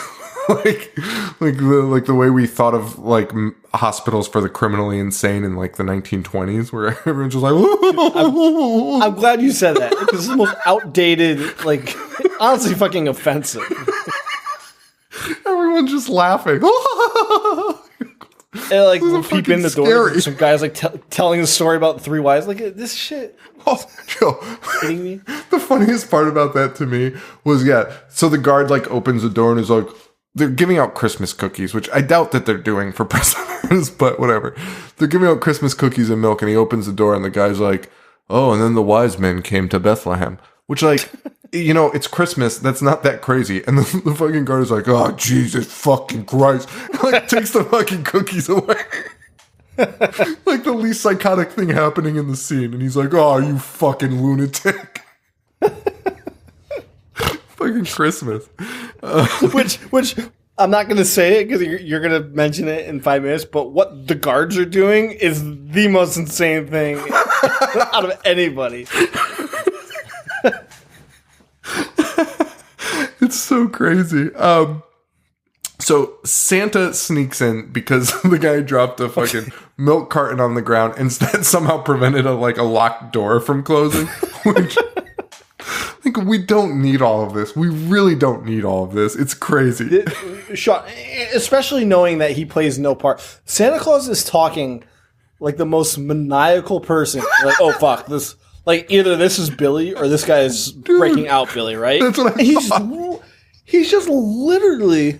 Speaker 2: the way we thought of like hospitals for the criminally insane in like the 1920s, where everyone's just like.
Speaker 3: I'm glad you said that. This is the most outdated, like honestly, fucking offensive.
Speaker 2: Everyone's just laughing.
Speaker 3: And like we'll peep in the door.
Speaker 2: Scary.
Speaker 3: Some guys like telling the story about the three wives. Like this shit.
Speaker 2: Oh, yo.
Speaker 3: Kidding me?
Speaker 2: The funniest part about that to me was so the guard like opens the door and is like, they're giving out Christmas cookies, which I doubt that they're doing for prisoners, but whatever. They're giving out Christmas cookies and milk, and he opens the door and the guy's like, oh, and then the wise men came to Bethlehem, which like. It's Christmas. That's not that crazy. And the fucking guard is like, oh, Jesus fucking Christ. Like, takes the fucking cookies away. Like, the least psychotic thing happening in the scene. And he's like, oh, you fucking lunatic. Fucking Christmas.
Speaker 3: Which I'm not going to say it because you're going to mention it in 5 minutes, but what the guards are doing is the most insane thing out of anybody.
Speaker 2: It's so crazy. So Santa sneaks in because the guy dropped a fucking milk carton on the ground and that somehow prevented a locked door from closing. Which, like, we don't need all of this. We really don't need all of this. It's crazy.
Speaker 3: Sean, especially knowing that he plays no part. Santa Claus is talking like the most maniacal person. You're like, oh fuck, this. Like, either this is Billy or this guy is breaking out Billy, right?
Speaker 2: That's what I thought.
Speaker 3: He's just literally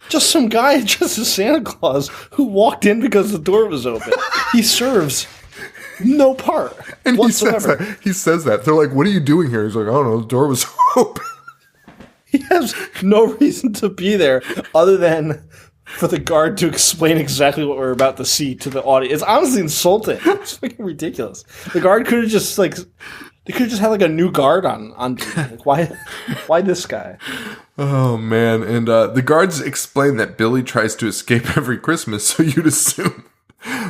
Speaker 3: just some guy dressed as Santa Claus who walked in because the door was open. He serves no part
Speaker 2: and
Speaker 3: whatsoever.
Speaker 2: He says that. They're like, what are you doing here? He's like, I don't know, the door was open.
Speaker 3: He has no reason to be there other than for the guard to explain exactly what we're about to see to the audience. It's honestly insulting. It's fucking ridiculous. The guard could have just had like a new guard on duty. Like, why this guy?
Speaker 2: Oh man. And the guards explain that Billy tries to escape every Christmas, so you'd assume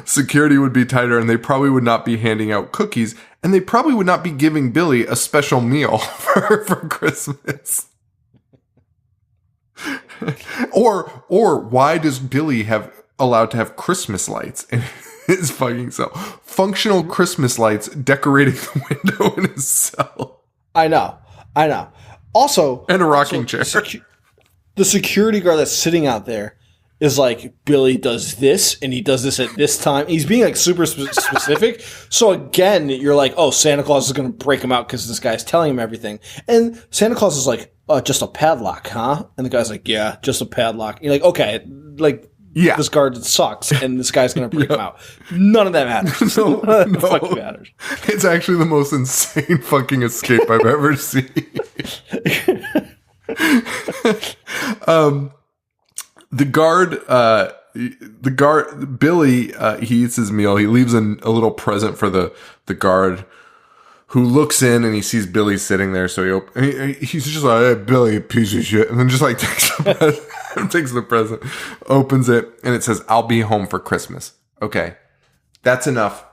Speaker 2: security would be tighter and they probably would not be handing out cookies, and they probably would not be giving Billy a special meal for Christmas. Or why does Billy have allowed to have Christmas lights in his fucking cell? Functional Christmas lights decorating the window in his cell.
Speaker 3: I know. Also,
Speaker 2: and a rocking chair.
Speaker 3: The security guard that's sitting out there is like, Billy does this, and he does this at this time. He's being like super specific. So again, you're like, oh, Santa Claus is going to break him out because this guy's telling him everything. And Santa Claus is like, just a padlock, huh? And the guy's like, yeah, just a padlock. And you're like, okay, like, yeah, this guard sucks, and this guy's going to break him out. None of that matters. None of that fucking matters.
Speaker 2: It's actually the most insane fucking escape I've ever seen. Billy, he eats his meal. He leaves a little present for the guard, who looks in and he sees Billy sitting there. So he's just like, hey, Billy, piece of shit. And then just like takes the present, opens it, and it says, I'll be home for Christmas. Okay. That's enough.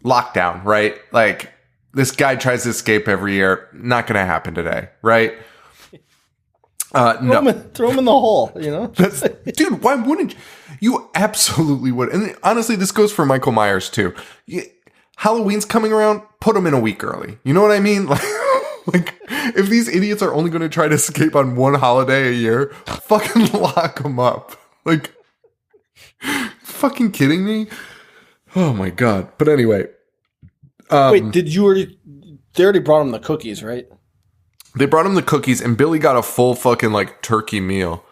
Speaker 2: Lockdown, right? Like, this guy tries to escape every year. Not going to happen today, right? No.
Speaker 3: Throw him in the hole, you know?
Speaker 2: Dude, why wouldn't you? You absolutely would. And honestly, this goes for Michael Myers, too. Halloween's coming around, put him in a week early. You know what I mean? Like, if these idiots are only going to try to escape on one holiday a year, fucking lock them up. Like, fucking kidding me? Oh my god. But anyway.
Speaker 3: Wait, they already brought him the cookies, right?
Speaker 2: They brought him the cookies, and Billy got a full fucking, like, turkey meal.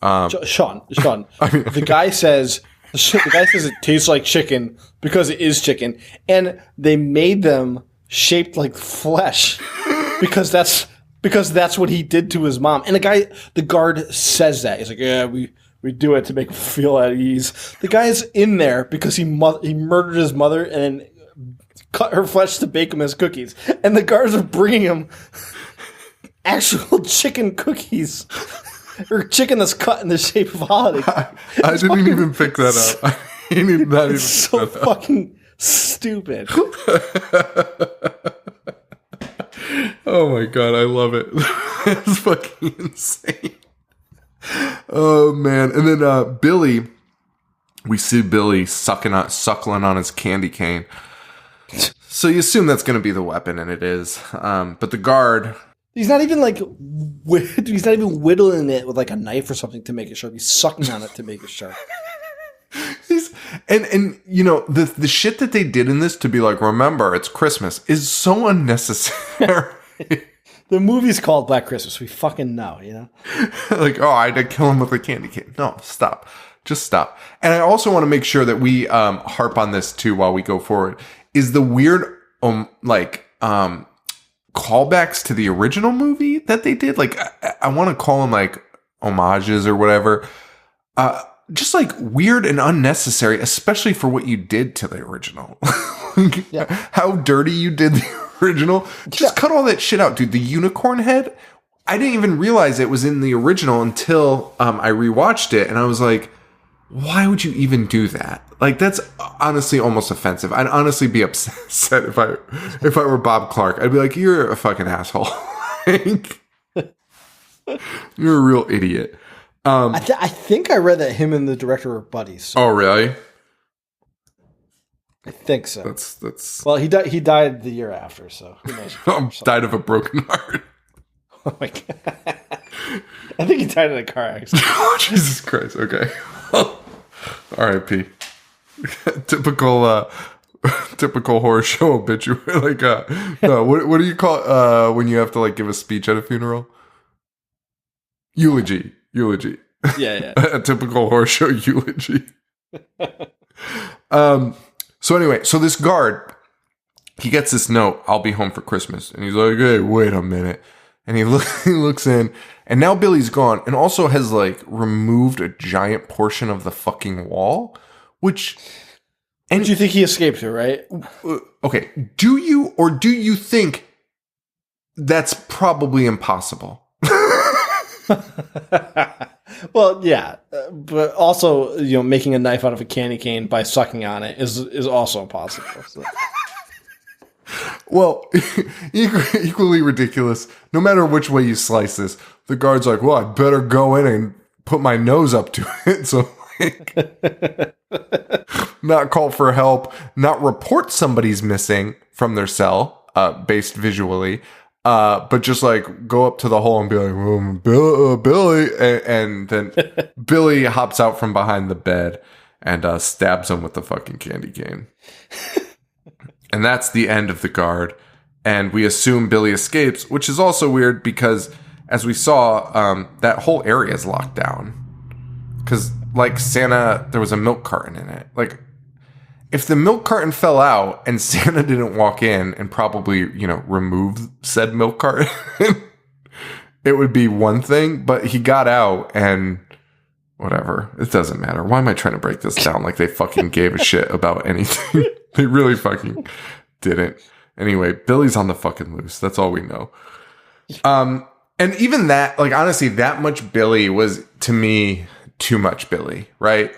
Speaker 3: Sean. The guy says it tastes like chicken because it is chicken, and they made them shaped like flesh because that's what he did to his mom. And the guard says that he's like, yeah, we do it to make him feel at ease. The guy's in there because he murdered his mother and then cut her flesh to bake him as cookies, and the guards are bringing him actual chicken cookies. Or chicken that's cut in the shape of a holiday.
Speaker 2: I didn't even pick that up.
Speaker 3: It's so fucking stupid.
Speaker 2: Oh my god, I love it. It's fucking insane. Oh man. And then Billy, we see Billy suckling on his candy cane. So you assume that's going to be the weapon, and it is. But the guard...
Speaker 3: He's not even whittling it with like a knife or something to make it sharp. He's sucking on it to make it sharp.
Speaker 2: And you know, the shit that they did in this to be like, remember, it's Christmas, is so unnecessary.
Speaker 3: The movie's called Black Christmas. We fucking know, you know?
Speaker 2: Like, oh, I had to kill him with a candy cane. No, stop. Just stop. And I also want to make sure that we harp on this too while we go forward, is the weird, callbacks to the original movie that they did. Like, I want to call them like homages or whatever. Just like weird and unnecessary, especially for what you did to the original. How dirty you did the original. Just cut all that shit out, dude. The unicorn head, I didn't even realize it was in the original until I rewatched it, and I was like, why would you even do that? Like, that's honestly almost offensive. I'd honestly be upset if I were Bob Clark. I'd be like, you're a fucking asshole. Like, you're a real idiot.
Speaker 3: I think I read that him and the director were buddies. So
Speaker 2: oh, really?
Speaker 3: I think so.
Speaker 2: That's.
Speaker 3: Well, he died the year after, so who knows?
Speaker 2: Died of a broken heart.
Speaker 3: Oh my god! I think he died in a car accident.
Speaker 2: Oh, Jesus Christ! Okay. R.I.P. Typical horror show obituary. Like, no, what do you call when you have to like give a speech at a funeral? Eulogy.
Speaker 3: Yeah.
Speaker 2: A typical horror show eulogy. So anyway, so this guard, he gets this note, I'll be home for Christmas. And he's like, hey, wait a minute. And he looks in, and now Billy's gone, and also has like removed a giant portion of the fucking wall, which...
Speaker 3: And you think he escaped it, right?
Speaker 2: Okay, do you think that's probably impossible?
Speaker 3: Well, yeah, but also, you know, making a knife out of a candy cane by sucking on it is also impossible. So.
Speaker 2: Well, equally ridiculous. No matter which way you slice this, the guard's like, well, I better go in and put my nose up to it. So, like, not call for help, not report somebody's missing from their cell, based visually, but just like go up to the hole and be like, Billy. And then Billy hops out from behind the bed and stabs him with the fucking candy cane. And that's the end of the guard. And we assume Billy escapes, which is also weird because, as we saw, that whole area is locked down. Because, like, Santa, there was a milk carton in it. Like, if the milk carton fell out and Santa didn't walk in and probably, you know, remove said milk carton, it would be one thing. But he got out and... whatever. It doesn't matter. Why am I trying to break this down like they fucking gave a shit about anything? They really fucking didn't. Anyway, Billy's on the fucking loose. That's all we know. And even that, like, honestly, that much Billy was, to me, too much Billy, right?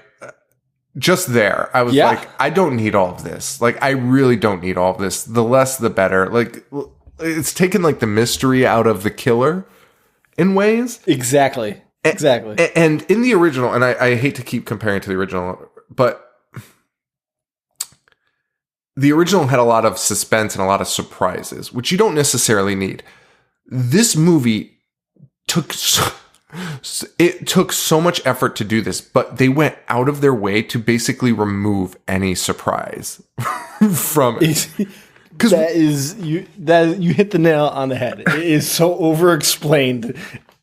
Speaker 2: Just there. I was like, I don't need all of this. Like, I really don't need all of this. The less, the better. Like, it's taken, like, the mystery out of the killer in ways.
Speaker 3: Exactly.
Speaker 2: And in the original, and I hate to keep comparing to the original, but the original had a lot of suspense and a lot of surprises, which you don't necessarily need. This movie took so much effort to do this, but they went out of their way to basically remove any surprise from it.
Speaker 3: Because you hit the nail on the head. It is so over-explained.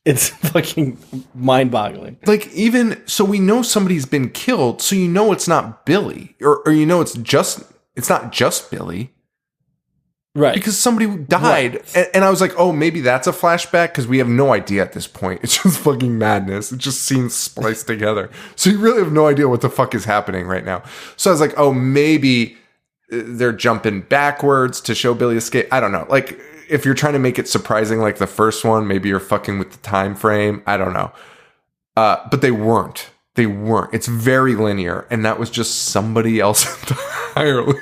Speaker 3: It's fucking mind-boggling.
Speaker 2: Like, even so, we know somebody's been killed, so you know it's not Billy, or you know it's not just Billy.
Speaker 3: Right.
Speaker 2: Because somebody died. Right. And I was like, oh, maybe that's a flashback, because we have no idea at this point. It's just fucking madness. It just seems spliced together. So you really have no idea what the fuck is happening right now. So I was like, oh, maybe they're jumping backwards to show Billy escape. I don't know. Like, if you're trying to make it surprising like the first one, maybe you're fucking with the time frame. I don't know. But they weren't. They weren't. It's very linear. And that was just somebody else entirely.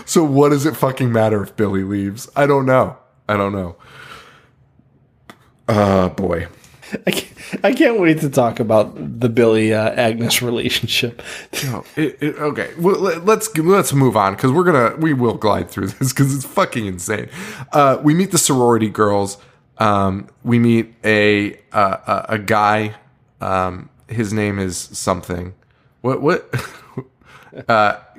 Speaker 2: So what does it fucking matter if Billy leaves? I don't know. Boy.
Speaker 3: I can't wait to talk about the Billy Agnes relationship.
Speaker 2: Okay, well, let's move on, because we will glide through this because it's fucking insane. We meet the sorority girls. We meet a guy. His name is something. What?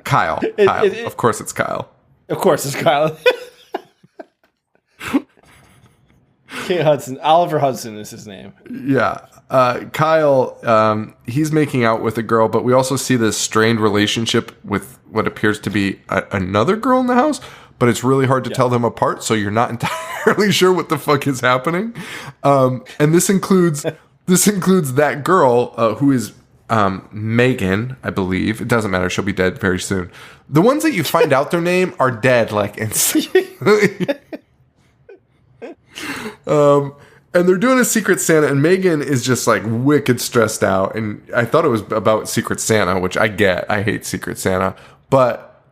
Speaker 2: Kyle. Of course it's Kyle.
Speaker 3: Of course it's Kyle. Kate Hudson. Oliver Hudson is his name.
Speaker 2: Yeah. Kyle, he's making out with a girl, but we also see this strained relationship with what appears to be another girl in the house, but it's really hard to tell them apart, so you're not entirely sure what the fuck is happening. And this includes that girl who is Megan, I believe. It doesn't matter. She'll be dead very soon. The ones that you find out their name are dead like instantly. And they're doing a Secret Santa, and Megan is just like wicked stressed out. And I thought it was about Secret Santa, which I get. I hate Secret Santa, but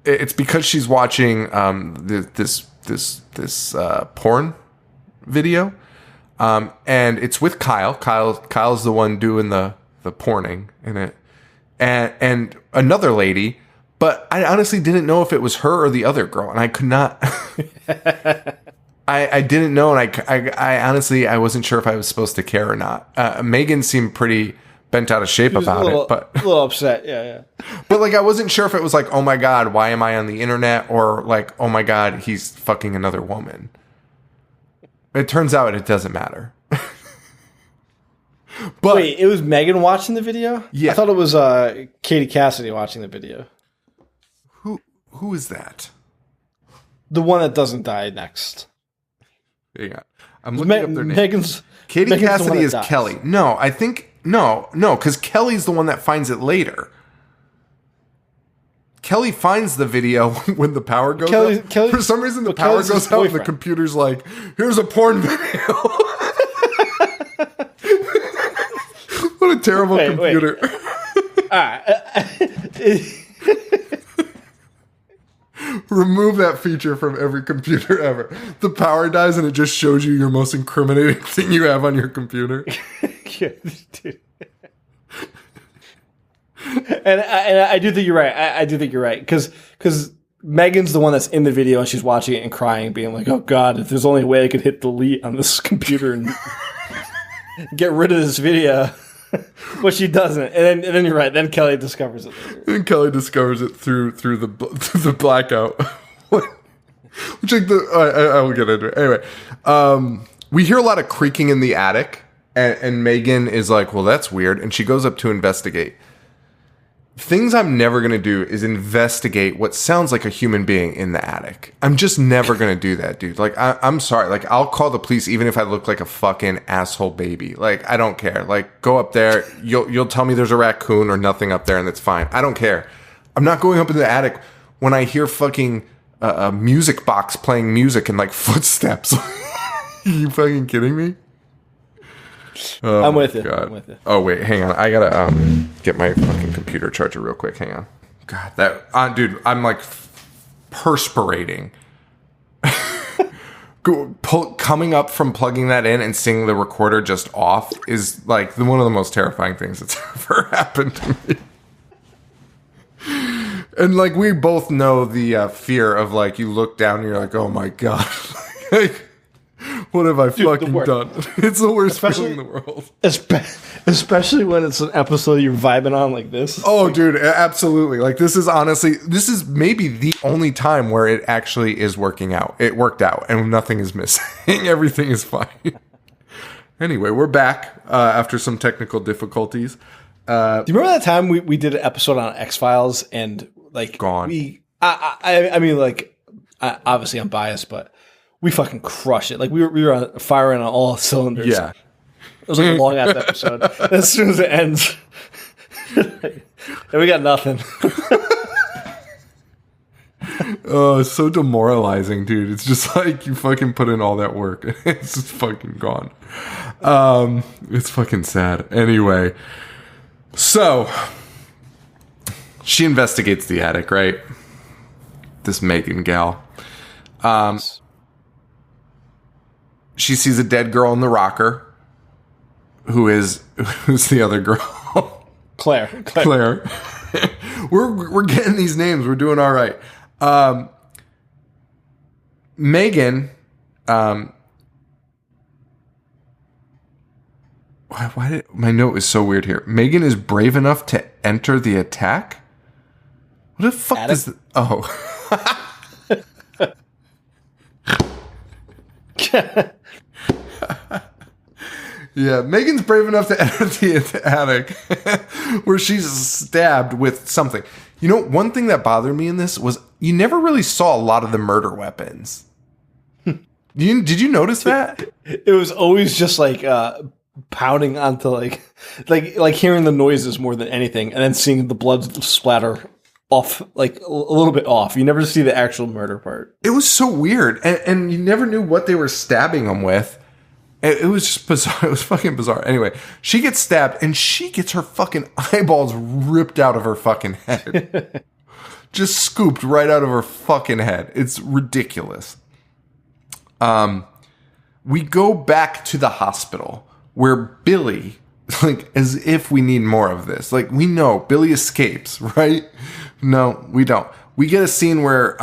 Speaker 2: it's because she's watching this porn video. And it's with Kyle. Kyle's the one doing the porning in it, and another lady. But I honestly didn't know if it was her or the other girl, and I could not. I didn't know, and I honestly wasn't sure if I was supposed to care or not. Megan seemed pretty bent out of shape about it, but
Speaker 3: a little upset. Yeah.
Speaker 2: But like, I wasn't sure if it was like, oh my god, why am I on the internet, or like, oh my god, he's fucking another woman. It turns out it doesn't matter. But
Speaker 3: wait, it was Megan watching the video?
Speaker 2: Yeah.
Speaker 3: I thought it was Katie Cassidy watching the video.
Speaker 2: Who is that?
Speaker 3: The one that doesn't die next.
Speaker 2: Yeah. I'm looking up their name. Katie
Speaker 3: Megan's
Speaker 2: Cassidy is Kelly. No, I think no, because Kelly's the one that finds it later. Kelly finds the video when the power goes out. For some reason, the power goes out and the computer's like, here's a porn video. What a terrible computer. Remove that feature from every computer ever. The power dies and it just shows you your most incriminating thing you have on your computer.
Speaker 3: Yeah, dude. And I do think you're right. I do think you're right. Because Megan's the one that's in the video and she's watching it and crying, being like, oh God, if there's only a way I could hit delete on this computer and get rid of this video. But she doesn't. And then you're right. Then Kelly discovers it later.
Speaker 2: And Kelly discovers it through the blackout. Which I will get into it. Anyway, we hear a lot of creaking in the attic. And Megan is like, well, that's weird. And she goes up to investigate. Things I'm never going to do is investigate what sounds like a human being in the attic. I'm just never going to do that, dude. Like, I'm sorry. Like, I'll call the police even if I look like a fucking asshole baby. Like, I don't care. Like, go up there. You'll tell me there's a raccoon or nothing up there and it's fine. I don't care. I'm not going up in the attic when I hear fucking a music box playing music and like footsteps. Are you fucking kidding me? Oh,
Speaker 3: I'm with you.
Speaker 2: God.
Speaker 3: I'm with you.
Speaker 2: Oh wait, hang on. I gotta get my fucking computer charger real quick. Hang on. God, that dude, I'm like perspirating. Coming up from plugging that in and seeing the recorder just off is like one of the most terrifying things that's ever happened to me. And like we both know the fear of like you look down and you're like, oh my god, like, what have I fucking done? It's the worst feeling in the world.
Speaker 3: Especially when it's an episode you're vibing on like this.
Speaker 2: Oh, dude, absolutely. Like this is maybe the only time where it actually is working out. It worked out and nothing is missing. Everything is fine. Anyway, we're back after some technical difficulties.
Speaker 3: Do you remember that time we did an episode on X-Files and like
Speaker 2: Gone.
Speaker 3: I mean, like, obviously I'm biased, but we fucking crushed it. Like we were firing on all cylinders.
Speaker 2: Yeah.
Speaker 3: It was like a long ass episode. As soon as it ends, and we got nothing.
Speaker 2: Oh, it's so demoralizing, dude. It's just like you fucking put in all that work. It's just fucking gone. It's fucking sad. Anyway, so she investigates the attic, right? This Megan gal. She sees a dead girl in the rocker. Who's the other girl?
Speaker 3: Claire.
Speaker 2: We're getting these names. We're doing all right. Megan. Why did my note is so weird here? Megan is brave enough to enter the attack. What the fuck is? Yeah, Megan's brave enough to enter the attic where she's stabbed with something. You know, one thing that bothered me in this was you never really saw a lot of the murder weapons. Did you notice that?
Speaker 3: It was always just like pounding onto like hearing the noises more than anything, and then seeing the blood splatter off, like a little bit off. You never see the actual murder part.
Speaker 2: It was so weird, and you never knew what they were stabbing them with. It was just bizarre. It was fucking bizarre. Anyway, she gets stabbed, and she gets her fucking eyeballs ripped out of her fucking head. Just scooped right out of her fucking head. It's ridiculous. We go back to the hospital where Billy, like, as if we need more of this. Like, we know Billy escapes, right? No, we don't. We get a scene where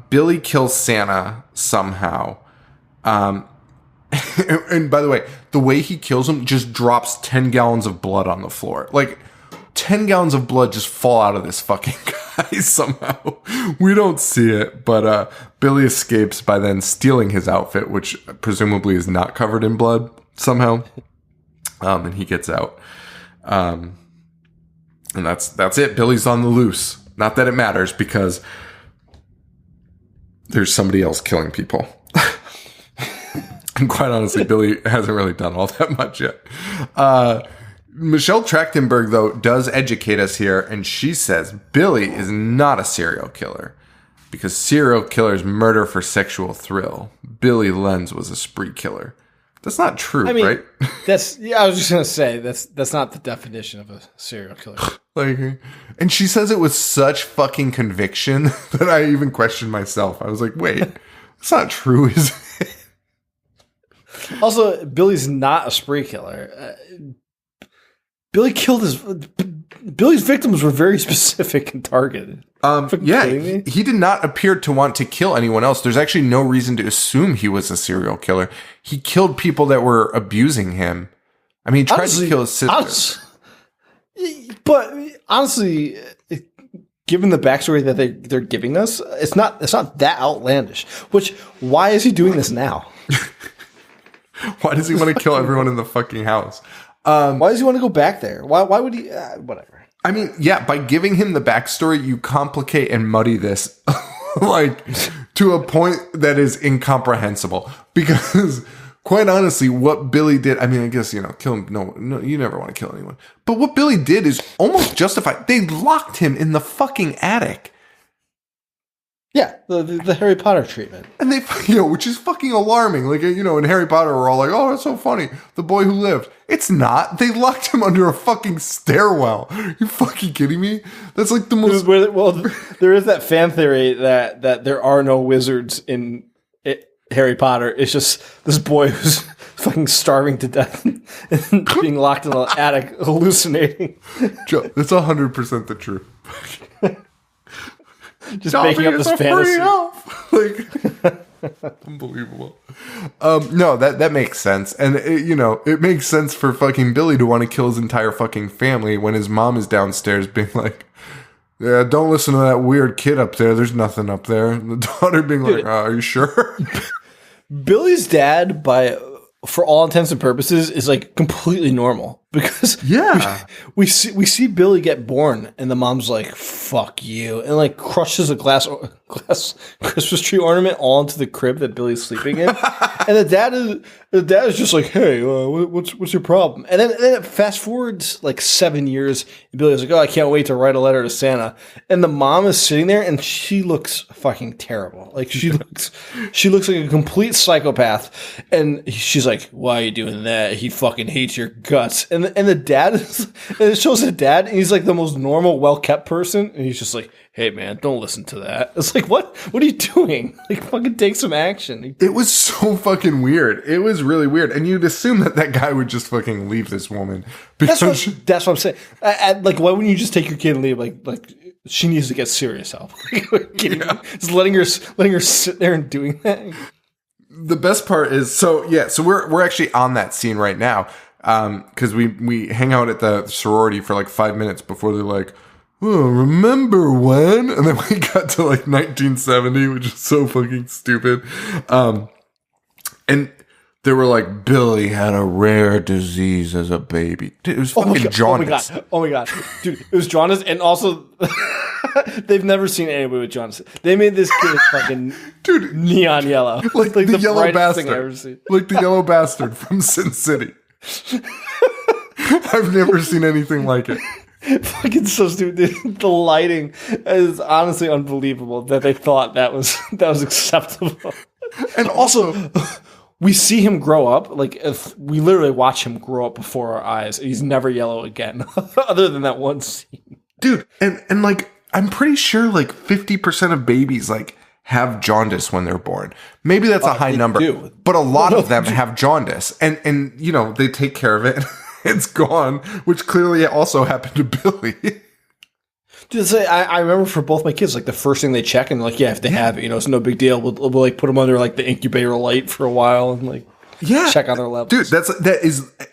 Speaker 2: Billy kills Santa somehow. And by the way he kills him just drops 10 gallons of blood on the floor. Like, 10 gallons of blood just fall out of this fucking guy somehow. We don't see it, but Billy escapes by then stealing his outfit, which presumably is not covered in blood somehow. And he gets out. And that's it. Billy's on the loose. Not that it matters, because there's somebody else killing people. And quite honestly, Billy hasn't really done all that much yet. Michelle Trachtenberg, though, does educate us here, and she says Billy is not a serial killer because serial killers murder for sexual thrill. Billy Lenz was a spree killer. That's not true, right?
Speaker 3: I was just gonna say that's not the definition of a serial killer.
Speaker 2: And she says it with such fucking conviction that I even questioned myself. I was like, wait, it's not true, is it?
Speaker 3: Also, Billy's not a spree killer. Billy's victims were very specific and targeted.
Speaker 2: He did not appear to want to kill anyone else. There's actually no reason to assume he was a serial killer. He killed people that were abusing him. I mean, he tried to kill his sister.
Speaker 3: But honestly, given the backstory that they're giving us, it's not that outlandish. Why is he doing this now?
Speaker 2: Why does he want to kill everyone in the fucking house?
Speaker 3: Why does he want to go back there? Why would he? Whatever.
Speaker 2: I mean, yeah, by giving him the backstory, you complicate and muddy this like to a point that is incomprehensible. Because quite honestly, what Billy did, I mean, I guess, kill him. No, you never want to kill anyone. But what Billy did is almost justified. They locked him in the fucking attic.
Speaker 3: Yeah, the Harry Potter treatment.
Speaker 2: And they, which is fucking alarming. Like, in Harry Potter, we're all like, oh, that's so funny. The boy who lived. It's not. They locked him under a fucking stairwell. Are you fucking kidding me? That's like the most...
Speaker 3: Well, there is that fan theory that there are no wizards in Harry Potter. It's just this boy who's fucking starving to death and being locked in an attic hallucinating.
Speaker 2: Joe, that's 100% the truth.
Speaker 3: Just making up this fantasy.
Speaker 2: Like, unbelievable. No, that makes sense. And, it makes sense for fucking Billy to want to kill his entire fucking family when his mom is downstairs being like, yeah, don't listen to that weird kid up there. There's nothing up there. And the daughter being like, are you sure?
Speaker 3: Billy's dad, for all intents and purposes, is like completely normal because we see Billy get born and the mom's like, fuck you, and like crushes a glass Christmas tree ornament all into the crib that Billy's sleeping in. And the dad is just like, hey, what's your problem? And then it fast forwards like 7 years and Billy's like, oh, I can't wait to write a letter to Santa. And the mom is sitting there and she looks fucking terrible. Like she looks like a complete psychopath. And she's like, why are you doing that? He fucking hates your guts. And the dad and it shows the dad and he's like the most normal, well-kept person. And he's just like, hey man, don't listen to that. It's like, what are you doing? Like, fucking take some action.
Speaker 2: It was so fucking weird. It was really weird. And you'd assume that guy would just fucking leave this woman.
Speaker 3: That's what I'm saying. Like, why wouldn't you just take your kid and leave? Like she needs to get serious help. Just letting her sit there and doing that.
Speaker 2: The best part is, so we're actually on that scene right now. Cause we hang out at the sorority for like 5 minutes before they're like, oh, remember when? And then we got to like 1970, which is so fucking stupid. And they were like, Billy had a rare disease as a baby. Dude, it was fucking jaundice.
Speaker 3: Oh my God. Dude, it was jaundice. And also, they've never seen anybody with jaundice. They made this kid fucking neon yellow.
Speaker 2: Like the yellow
Speaker 3: bastard.
Speaker 2: Thing I've ever seen. Like the yellow bastard from Sin City. I've never seen anything like it.
Speaker 3: Fucking so stupid. The lighting is honestly unbelievable that they thought that was acceptable.
Speaker 2: And also,
Speaker 3: we see him grow up. Like, if we literally watch him grow up before our eyes. He's never yellow again, other than that one scene.
Speaker 2: Dude, and like, I'm pretty sure like 50% of babies like have jaundice when they're born. Maybe that's a high number, but a lot of them have jaundice, and they take care of it. It's gone, which clearly also happened to Billy.
Speaker 3: Dude, I remember for both my kids, like the first thing they check and like, if they have it, it's no big deal. We'll like put them under like the incubator light for a while and like check on their levels.
Speaker 2: Dude,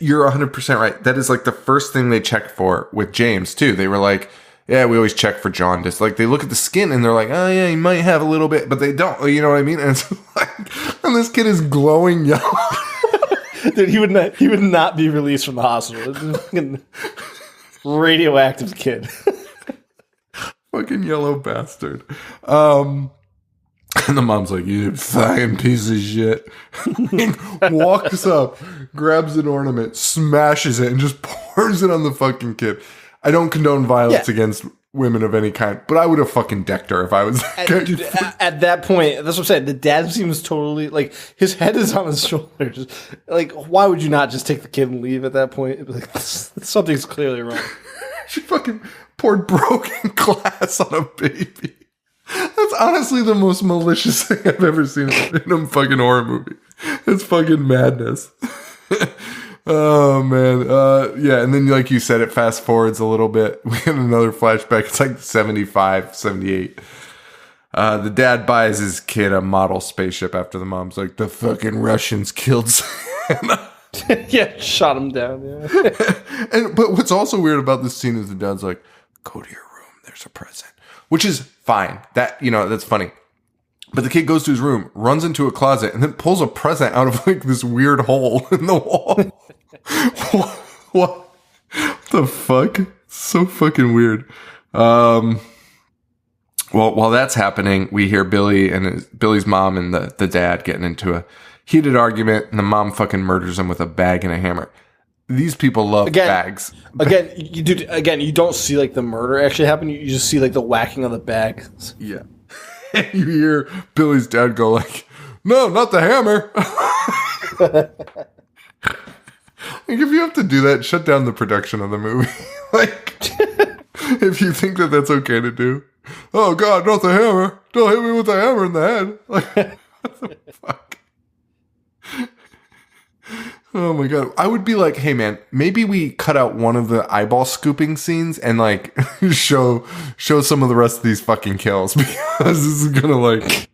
Speaker 2: you're 100% right. That is like the first thing they checked for with James too. They were like, yeah, we always check for jaundice. Like they look at the skin and they're like, oh yeah, he might have a little bit, but they don't. You know what I mean? And it's like, and this kid is glowing yellow.
Speaker 3: Dude, he would not be released from the hospital. Radioactive kid.
Speaker 2: Fucking yellow bastard. And the mom's like, you fine piece of shit. Walks up, grabs an ornament, smashes it, and just pours it on the fucking kid. I don't condone violence against women of any kind, but I would have fucking decked her if I was
Speaker 3: dude, at that point. That's what I'm saying. The dad seems totally like his head is on his shoulders. Like, why would you not just take the kid and leave at that point? Like, something's clearly wrong.
Speaker 2: She fucking poured broken glass on a baby. That's honestly the most malicious thing I've ever seen in a fucking horror movie. It's fucking madness. Oh, man. Yeah, and then like you said, it fast forwards a little bit. We get another flashback. It's like 75, 78. The dad buys his kid a model spaceship after the mom's like, the fucking Russians killed Santa.
Speaker 3: Yeah, shot him down. Yeah.
Speaker 2: But what's also weird about this scene is the dad's like, go to your room. There's a present. Which is fine. That's funny. But the kid goes to his room, runs into a closet, and then pulls a present out of like this weird hole in the wall. What the fuck? So fucking weird. Well, while that's happening, we hear Billy's mom and the dad getting into a heated argument, and the mom fucking murders him with a bag and a hammer. These people love bags.
Speaker 3: Again, you don't see like the murder actually happen. You just see like the whacking of the bag.
Speaker 2: Yeah. You hear Billy's dad go like, no, not the hammer. Like, if you have to do that, shut down the production of the movie. Like, if you think that that's okay to do. Oh, God, not the hammer. Don't hit me with the hammer in the head. Like, what the fuck? Oh my god. I would be like, hey man, maybe we cut out one of the eyeball scooping scenes and like show some of the rest of these fucking kills because this is gonna like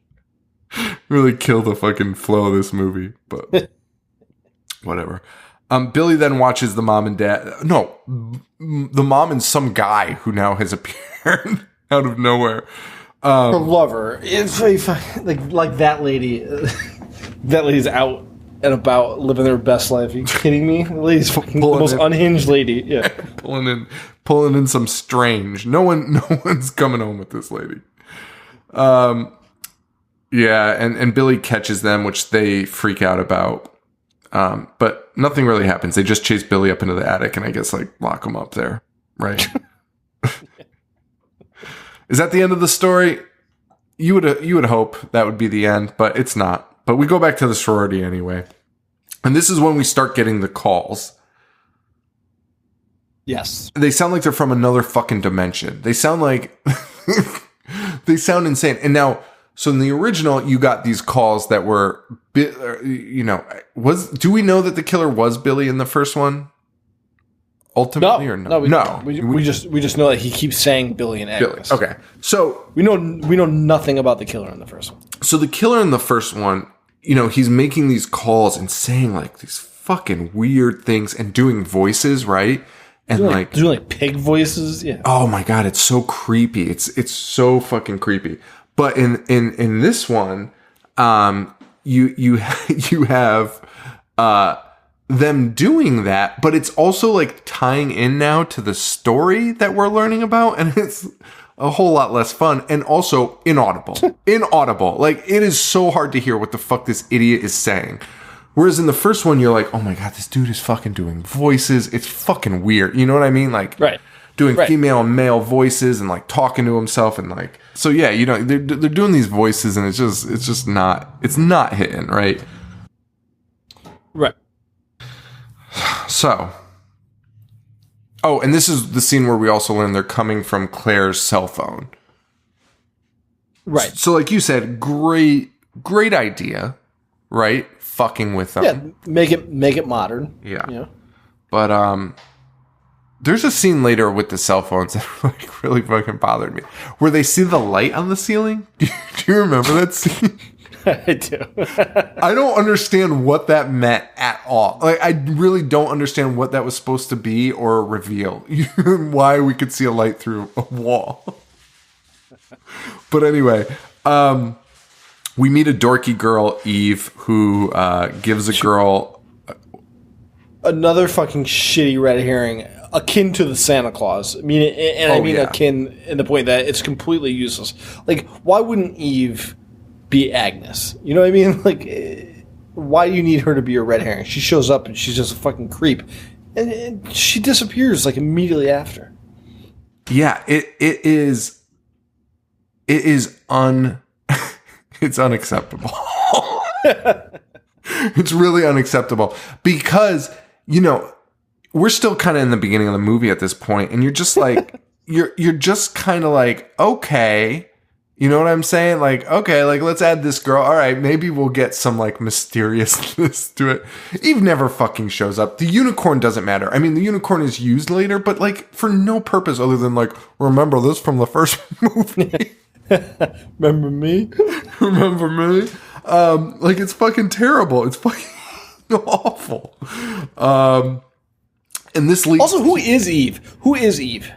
Speaker 2: really kill the fucking flow of this movie. But whatever. Billy then watches the mom and dad. No, the mom and some guy who now has appeared out of nowhere.
Speaker 3: Her lover. It's very fucking like that lady. That lady's out and about living their best life. Are you kidding me? The lady's fucking the most unhinged lady. Yeah,
Speaker 2: pulling in some strange. No one's coming home with this lady. Yeah, and Billy catches them, which they freak out about. But nothing really happens. They just chase Billy up into the attic and I guess like lock him up there. Right. Is that the end of the story? You would hope that would be the end, but it's not. But we go back to the sorority anyway. And this is when we start getting the calls.
Speaker 3: Yes.
Speaker 2: They sound like they're from another fucking dimension. They sound like they sound insane. And now, so in the original, you got these calls that were, do we know that the killer was Billy in the first one? Ultimately, or no?
Speaker 3: We just know that he keeps saying Billy and Agnes.
Speaker 2: Billy. Okay, so
Speaker 3: we know nothing about the killer in the first one.
Speaker 2: So the killer in the first one, he's making these calls and saying like these fucking weird things and doing voices, right? And
Speaker 3: doing like pig voices. Yeah.
Speaker 2: Oh my god, it's so creepy. It's so fucking creepy. But in this one, you have them doing that, but it's also like tying in now to the story that we're learning about, and it's a whole lot less fun and also inaudible. Like it is so hard to hear what the fuck this idiot is saying. Whereas in the first one, you're like, oh my god, this dude is fucking doing voices. It's fucking weird. You know what I mean? Like,
Speaker 3: right.
Speaker 2: Doing female and male voices and like talking to himself and like, so yeah, they're doing these voices and it's not hitting, right?
Speaker 3: Right.
Speaker 2: So, and this is the scene where we also learn they're coming from Claire's cell phone.
Speaker 3: Right.
Speaker 2: So like you said, great idea, right? Fucking with them.
Speaker 3: Yeah, make it modern.
Speaker 2: Yeah. But there's a scene later with the cell phones that like really fucking bothered me, where they see the light on the ceiling. Do you remember that scene?
Speaker 3: I do.
Speaker 2: I don't understand what that meant at all. Like, I really don't understand what that was supposed to be or reveal. Why we could see a light through a wall. But anyway, we meet a dorky girl, Eve, who gives a girl
Speaker 3: another fucking shitty red herring, akin to the Santa Claus. I mean, akin in the point that it's completely useless. Like, why wouldn't Eve be Agnes? You know what I mean? Like, why do you need her to be a red herring? She shows up and she's just a fucking creep, and she disappears like immediately after.
Speaker 2: Yeah, it's unacceptable. It's really unacceptable because we're still kind of in the beginning of the movie at this point, and you're just like you're just kind of like, okay. You know what I'm saying? Like, okay, like, let's add this girl. All right, maybe we'll get some, like, mysteriousness to it. Eve never fucking shows up. The unicorn doesn't matter. I mean, the unicorn is used later, but, like, for no purpose other than, like, remember this from the first movie.
Speaker 3: Remember me?
Speaker 2: Remember me? Like, it's fucking terrible. It's fucking awful. And this leads...
Speaker 3: Also, who is Eve? Who is Eve?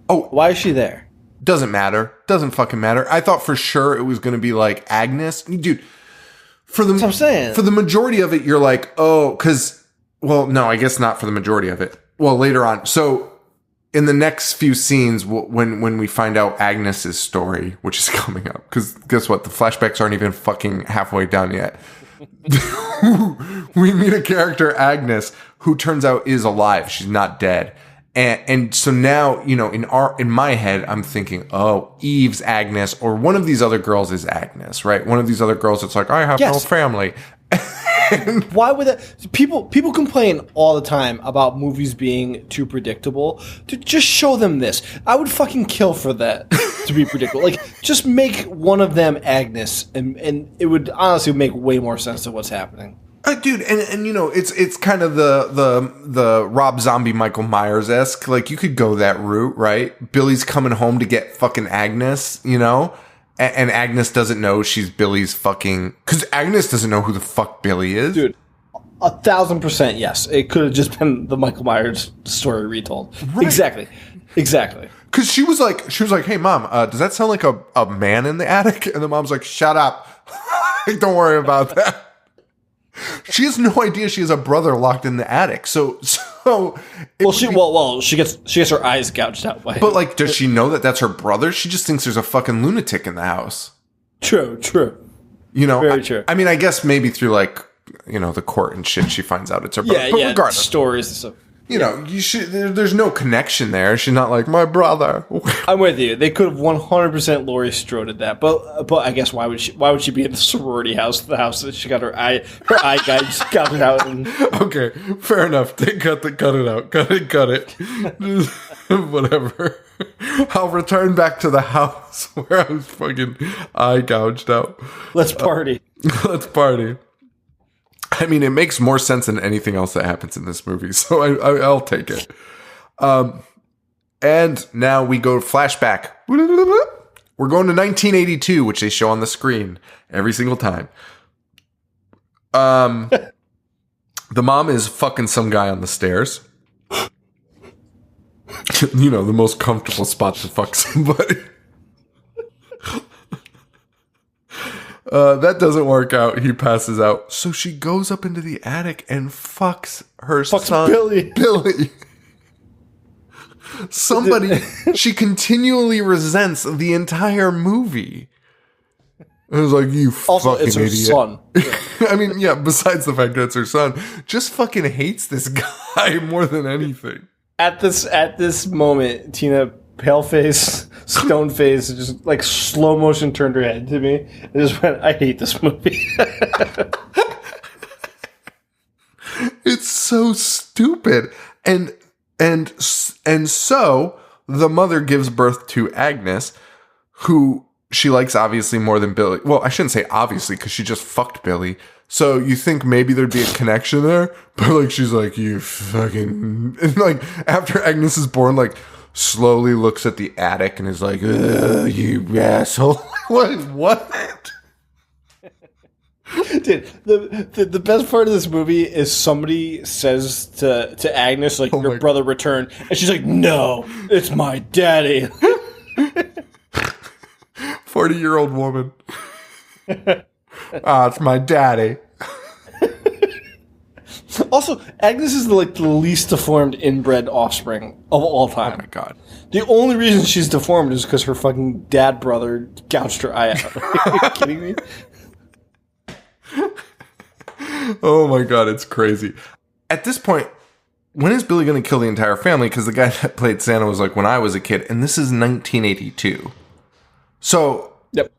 Speaker 2: Oh.
Speaker 3: Why is she there?
Speaker 2: Doesn't matter. Doesn't fucking matter. I thought for sure it was going to be like Agnes. Dude, for the,
Speaker 3: that's what I'm saying.
Speaker 2: For the majority of it, you're like, oh, because, well, no, I guess not for the majority of it. Well, later on. So in the next few scenes, when we find out Agnes's story, which is coming up, because guess what? The flashbacks aren't even fucking halfway done yet. We meet a character, Agnes, who turns out is alive. She's not dead. And so now, in my head, I'm thinking, oh, Eve's Agnes, or one of these other girls is Agnes, right? One of these other girls, it's like, I have no family.
Speaker 3: Why would that? People complain all the time about movies being too predictable. To just show them this, I would fucking kill for that to be predictable. Like, just make one of them Agnes, and it would honestly make way more sense to what's happening.
Speaker 2: Dude, and you know, it's kind of the Rob Zombie Michael Myers-esque. Like, you could go that route, right? Billy's coming home to get fucking Agnes, you know? And Agnes doesn't know she's Billy's fucking... Because Agnes doesn't know who the fuck Billy is.
Speaker 3: Dude, 1,000% yes. It could have just been the Michael Myers story retold. Right. Exactly.
Speaker 2: Because she was like, hey, Mom, does that sound like a man in the attic? And the mom's like, shut up. Don't worry about that. She has no idea she has a brother locked in the attic. So
Speaker 3: she gets her eyes gouged out by.
Speaker 2: But like, does she know that that's her brother? She just thinks there's a fucking lunatic in the house.
Speaker 3: True.
Speaker 2: You know,
Speaker 3: very true.
Speaker 2: I mean, I guess maybe through like, you know, the court and shit, she finds out it's her brother. But regardless,
Speaker 3: stories and stuff.
Speaker 2: You know, there's no connection there. She's not like, my brother.
Speaker 3: I'm with you. They could have 100% Laurie Strode that, but I guess why would she be in the sorority house? The house that she got her eye guy got it out. And...
Speaker 2: Okay, fair enough. They cut it out. Cut it. Whatever. I'll return back to the house where I was fucking eye gouged out.
Speaker 3: Let's party.
Speaker 2: Let's party. I mean, it makes more sense than anything else that happens in this movie, so I'll take it. And now we go flashback. We're going to 1982, which they show on the screen every single time. The mom is fucking some guy on the stairs. You know, the most comfortable spot to fuck somebody. That doesn't work out. He passes out. So she goes up into the attic and fucks her son, Billy. Somebody, she continually resents the entire movie. It was like, you
Speaker 3: also,
Speaker 2: fucking
Speaker 3: it's her
Speaker 2: idiot.
Speaker 3: Son. Yeah.
Speaker 2: I mean, yeah, besides the fact that it's her son, just fucking hates this guy more than anything.
Speaker 3: At this moment, Tina, pale face, stone face, just like slow motion turned her head to me and just went, I hate this movie.
Speaker 2: It's so stupid. And so the mother gives birth to Agnes, who she likes obviously more than Billy. Well, I shouldn't say obviously, because she just fucked Billy. So you think maybe there'd be a connection there, but like, she's like, you fucking, and like, after Agnes is born, like, slowly looks at the attic and is like, ugh, you asshole. What?
Speaker 3: Dude, the best part of this movie is somebody says to Agnes, like, your brother returned, and she's like, no, it's my daddy.
Speaker 2: 40-year-old woman. It's my daddy.
Speaker 3: Also, Agnes is the least deformed inbred offspring of all time.
Speaker 2: Oh my god.
Speaker 3: The only reason she's deformed is because her fucking dad brother gouged her eye out. Are you kidding me?
Speaker 2: Oh my god, it's crazy. At this point, when is Billy going to kill the entire family? Because the guy that played Santa was like, when I was a kid, and this is 1982. So,
Speaker 3: yep.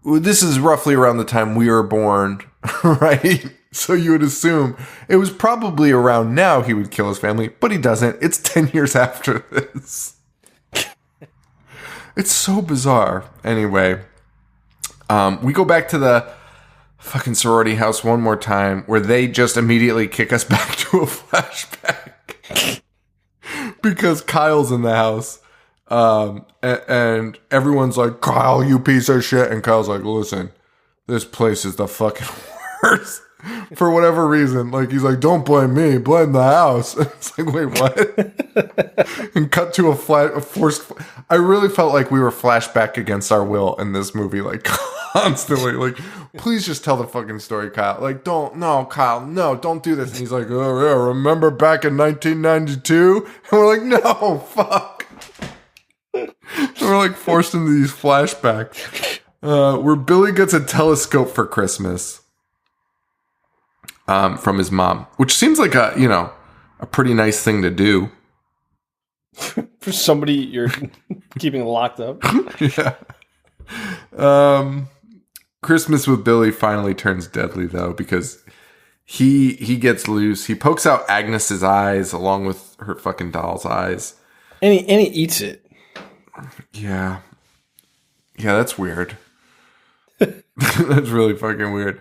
Speaker 2: This is roughly around the time we were born, right? So you would assume it was probably around now he would kill his family, but he doesn't. It's 10 years after this. It's so bizarre. Anyway, we go back to the fucking sorority house one more time, where they just immediately kick us back to a flashback. Because Kyle's in the house. And everyone's like, Kyle, you piece of shit. And Kyle's like, listen, this place is the fucking worst. For whatever reason. Like, he's like, don't blame me, blame the house. It's like, wait, what? And cut to a forced. I really felt like we were flashback against our will in this movie, like, constantly. Like, please just tell the fucking story, Kyle. Like, Kyle, don't do this. And he's like, oh yeah, remember back in 1992? And we're like, no, fuck. So we're like forced into these flashbacks. Where Billy gets a telescope for Christmas. From his mom, which seems like a pretty nice thing to do
Speaker 3: for somebody you're keeping locked up.
Speaker 2: Yeah. Christmas with Billy finally turns deadly though, because he gets loose. He pokes out Agnes's eyes along with her fucking doll's eyes,
Speaker 3: and he eats it.
Speaker 2: Yeah, that's weird. That's really fucking weird.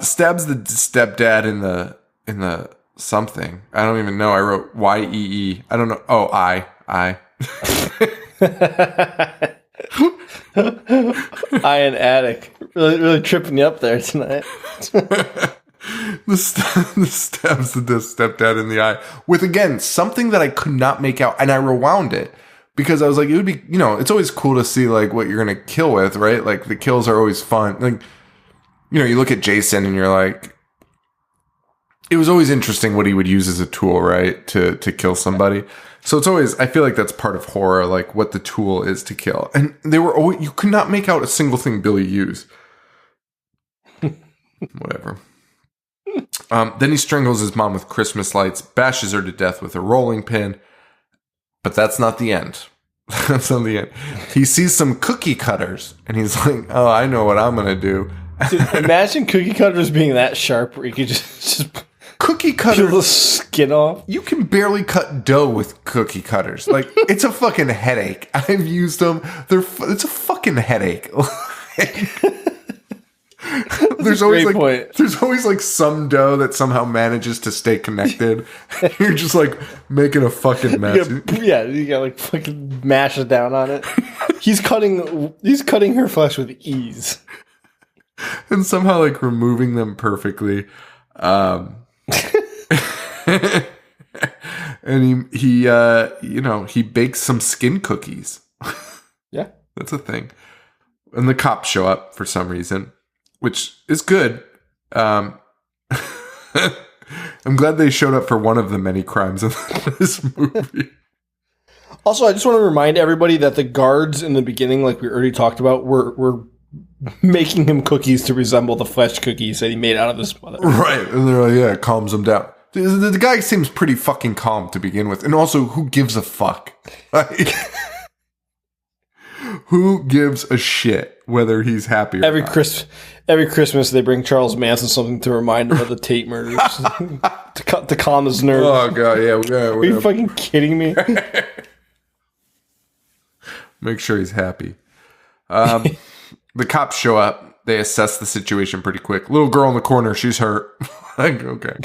Speaker 2: Stabs the stepdad in the something. I don't even know. I wrote YEE. I don't know. Oh, I.
Speaker 3: Iron Attic. Really tripping you up there tonight.
Speaker 2: The stabs the stepdad in the eye with, again, something that I could not make out. And I rewound it because I was like, it would be, it's always cool to see like what you're going to kill with, right? Like the kills are always fun. Like, you look at Jason and you're like, it was always interesting what he would use as a tool, right? To kill somebody. So it's always, I feel like that's part of horror, like what the tool is to kill. And they were always, you could not make out a single thing Billy used. Whatever. Then he strangles his mom with Christmas lights, bashes her to death with a rolling pin. But that's not the end. That's not the end. He sees some cookie cutters and he's like, oh, I know what I'm going to do.
Speaker 3: Dude, imagine cookie cutters being that sharp where you could just
Speaker 2: cookie
Speaker 3: peel
Speaker 2: cutters.
Speaker 3: the skin off.
Speaker 2: You can barely cut dough with cookie cutters. Like, it's a fucking headache. I've used them. It's a fucking headache. There's always like some dough that somehow manages to stay connected. You're just like making a fucking mess.
Speaker 3: You gotta like fucking mash it down on it. He's cutting her flesh with ease.
Speaker 2: And somehow like removing them perfectly. And he bakes some skin cookies.
Speaker 3: Yeah.
Speaker 2: That's a thing. And the cops show up for some reason, which is good. I'm glad they showed up for one of the many crimes in this movie.
Speaker 3: Also, I just want to remind everybody that the guards in the beginning, like we already talked about, were making him cookies to resemble the flesh cookies that he made out of this mother.
Speaker 2: Right. And they're like, yeah, it calms him down. The guy seems pretty fucking calm to begin with. And also, who gives a fuck? Like, who gives a shit whether he's happy or
Speaker 3: every
Speaker 2: not?
Speaker 3: Every Christmas, they bring Charles Manson something to remind him of the Tate murders to calm his nerves.
Speaker 2: Oh, God, yeah.
Speaker 3: Are you fucking kidding me?
Speaker 2: Make sure he's happy. The cops show up. They assess the situation pretty quick. Little girl in the corner, she's hurt. Like, okay.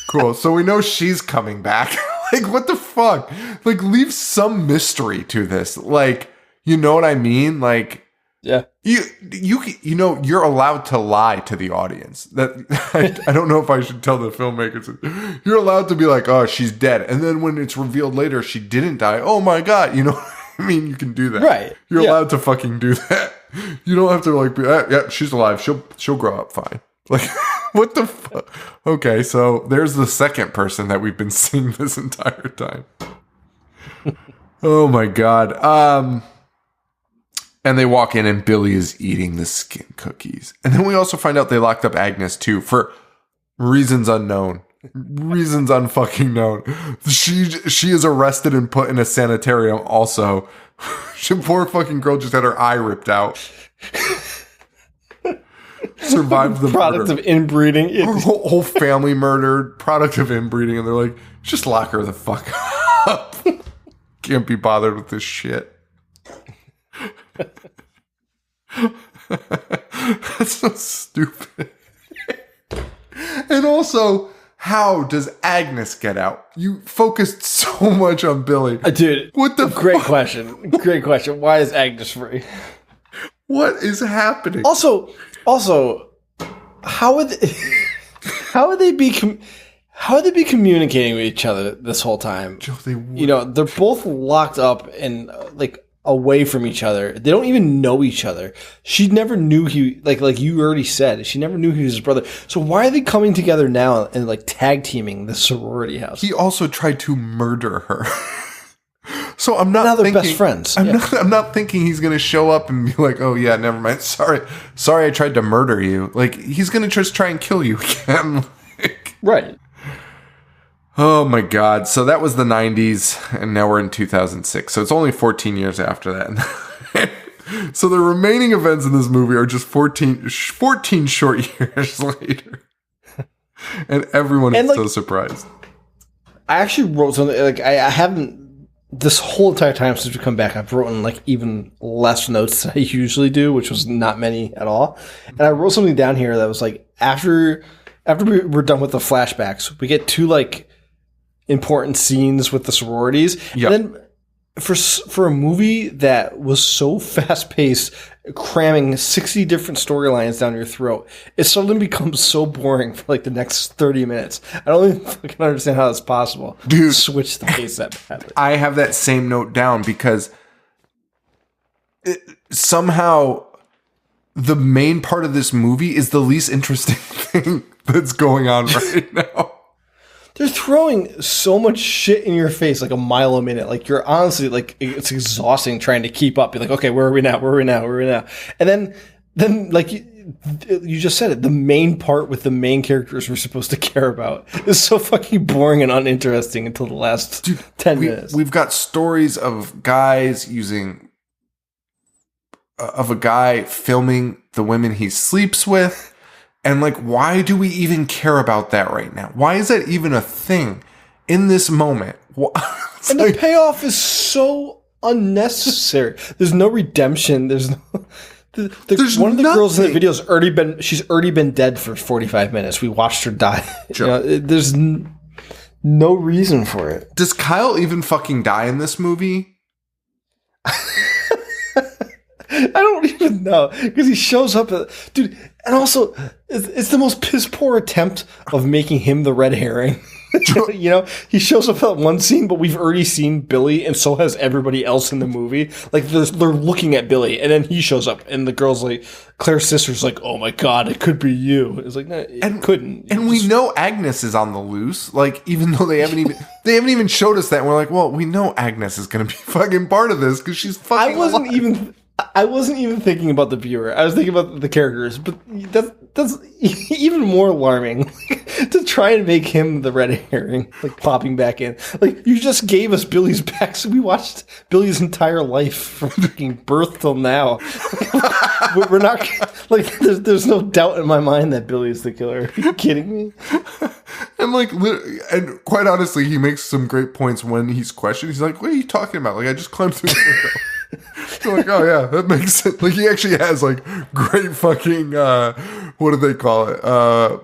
Speaker 2: Cool. So we know she's coming back. Like, what the fuck? Like, leave some mystery to this. Like, you know what I mean? Like,
Speaker 3: yeah.
Speaker 2: You're allowed to lie to the audience. That I don't know if I should tell the filmmakers. You're allowed to be like, oh, she's dead. And then when it's revealed later she didn't die, oh my God, you know what I mean? You can do that.
Speaker 3: Right.
Speaker 2: You're allowed to fucking do that. You don't have to like be, yeah, she's alive. She'll grow up fine. Like, what the fuck? Okay, so there's the second person that we've been seeing this entire time. Oh my God. And they walk in and Billy is eating the skin cookies. And then we also find out they locked up Agnes too for reasons unknown. Reasons unfucking known. She is arrested and put in a sanitarium also. Poor fucking girl just had her eye ripped out. Survived the
Speaker 3: product
Speaker 2: murder.
Speaker 3: of inbreeding.
Speaker 2: Her whole family murdered. Product of inbreeding. And they're like, just lock her the fuck up. Can't be bothered with this shit. That's so stupid. And also, how does Agnes get out? You focused so much on Billy.
Speaker 3: Dude,
Speaker 2: what the
Speaker 3: great
Speaker 2: fuck?
Speaker 3: question. Great question. Why is Agnes free?
Speaker 2: What is happening?
Speaker 3: Also, how would they be communicating with each other this whole time?
Speaker 2: Joe,
Speaker 3: They're both locked up and like away from each other. They don't even know each other. She never knew he like you already said. She never knew he was his brother. So why are they coming together now and like tag teaming the sorority house?
Speaker 2: He also tried to murder her. So I'm not
Speaker 3: now they're
Speaker 2: thinking,
Speaker 3: best friends.
Speaker 2: I'm not thinking he's gonna show up and be like, oh yeah, never mind. Sorry, I tried to murder you. Like, he's gonna just try and kill you again.
Speaker 3: Right.
Speaker 2: Oh my God. So that was the 90s, and now we're in 2006. So it's only 14 years after that. So the remaining events in this movie are just 14 short years later. And everyone is so surprised.
Speaker 3: I actually wrote something, like, I haven't this whole entire time since we come back, I've written like even less notes than I usually do, which was not many at all. And I wrote something down here that was like, after we're done with the flashbacks, we get 2 like important scenes with the sororities.
Speaker 2: Yep.
Speaker 3: And then for a movie that was so fast paced, cramming 60 different storylines down your throat, it suddenly becomes so boring for like the next 30 minutes. I don't even fucking understand how that's possible.
Speaker 2: Dude,
Speaker 3: switch the pace that badly.
Speaker 2: I have that same note down because somehow the main part of this movie is the least interesting thing that's going on right now.
Speaker 3: They're throwing so much shit in your face like a mile a minute. Like, you're honestly, like, it's exhausting trying to keep up. You're like, okay, where are we now? Where are we now? Where are we now? And then like, you just said it, the main part with the main characters we're supposed to care about is so fucking boring and uninteresting until the last 10 minutes.
Speaker 2: We've got stories of guys using, of a guy filming the women he sleeps with. And like, why do we even care about that right now? Why is that even a thing in this moment?
Speaker 3: And the payoff is so unnecessary. There's no redemption. There's no.
Speaker 2: There's
Speaker 3: one of the
Speaker 2: nothing.
Speaker 3: girls in the video has already been. She's already been dead for 45 minutes. We watched her die.
Speaker 2: Sure.
Speaker 3: There's no reason for it.
Speaker 2: Does Kyle even fucking die in this movie?
Speaker 3: I don't even know, because he shows up, dude. And also, it's the most piss poor attempt of making him the red herring. You know, he shows up at one scene, but we've already seen Billy, and so has everybody else in the movie. Like, they're looking at Billy, and then he shows up, and the girl's like, Claire's sister's like, "Oh my god, it could be you." It's like, no, it couldn't.
Speaker 2: And we know Agnes is on the loose. Like, even though they haven't even showed us that. And we're like, well, we know Agnes is going to be fucking part of this because she's fucking.
Speaker 3: I wasn't even thinking about the viewer. I was thinking about the characters, but that's even more alarming to try and make him the red herring, like popping back in. Like, you just gave us Billy's back, so we watched Billy's entire life from fucking birth till now. We're not like, there's no doubt in my mind that Billy's the killer. Are you kidding me?
Speaker 2: And like, and quite honestly, he makes some great points when he's questioned. He's like, "What are you talking about? Like, I just climbed through the window." You're like, oh yeah, that makes sense. Like, he actually has like great fucking what do they call it? Oh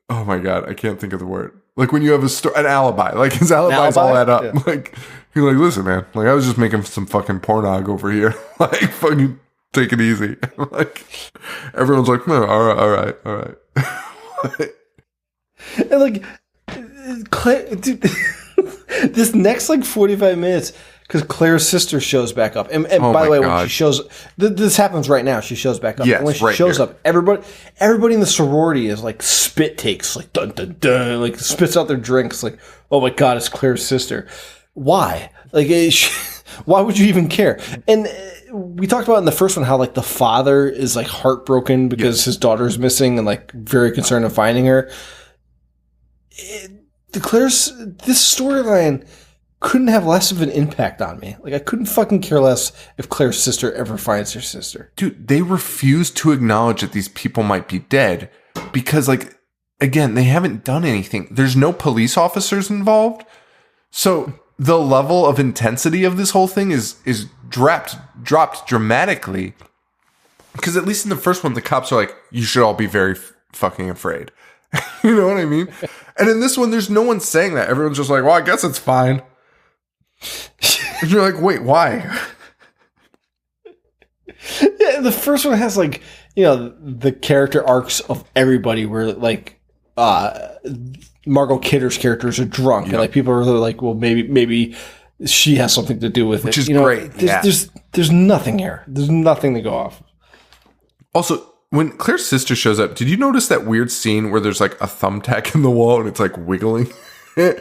Speaker 2: my god, I can't think of the word. Like, when you have an alibi, like his alibi's all that up. Yeah. Like, you're like, listen, man, like, I was just making some fucking pornog over here. Like, fucking take it easy. Like, everyone's like, no, all right.
Speaker 3: And like, Claire, dude, this next like 45 minutes. Because Claire's sister shows back up. And by the way, when she shows... This happens right now. She shows back up.
Speaker 2: Yes,
Speaker 3: and when she
Speaker 2: right
Speaker 3: shows
Speaker 2: here.
Speaker 3: up, everybody in the sorority is like spit takes. Like, dun, dun, dun. Like, spits out their drinks. Like, oh my God, it's Claire's sister. Why? Like, why would you even care? And we talked about in the first one how, like, the father is, like, heartbroken because his daughter's missing and, like, very concerned in finding her. This storyline couldn't have less of an impact on me. Like, I couldn't fucking care less if Claire's sister ever finds her sister.
Speaker 2: Dude, they refuse to acknowledge that these people might be dead because, like, again, they haven't done anything. There's no police officers involved. So the level of intensity of this whole thing is dropped dramatically. Because at least in the first one, the cops are like, you should all be very fucking afraid. You know what I mean? And in this one, there's no one saying that. Everyone's just like, well, I guess it's fine. And you're like, wait, why?
Speaker 3: Yeah, the first one has, like, you know, the character arcs of everybody where, like, Margot Kidder's characters are drunk. Yep. And, like, people are like, well, maybe she has something to do with it.
Speaker 2: Which is
Speaker 3: great.
Speaker 2: Yeah.
Speaker 3: There's nothing here. There's nothing to go off.
Speaker 2: Also, when Claire's sister shows up, did you notice that weird scene where there's, like, a thumbtack in the wall and it's, like, wiggling? And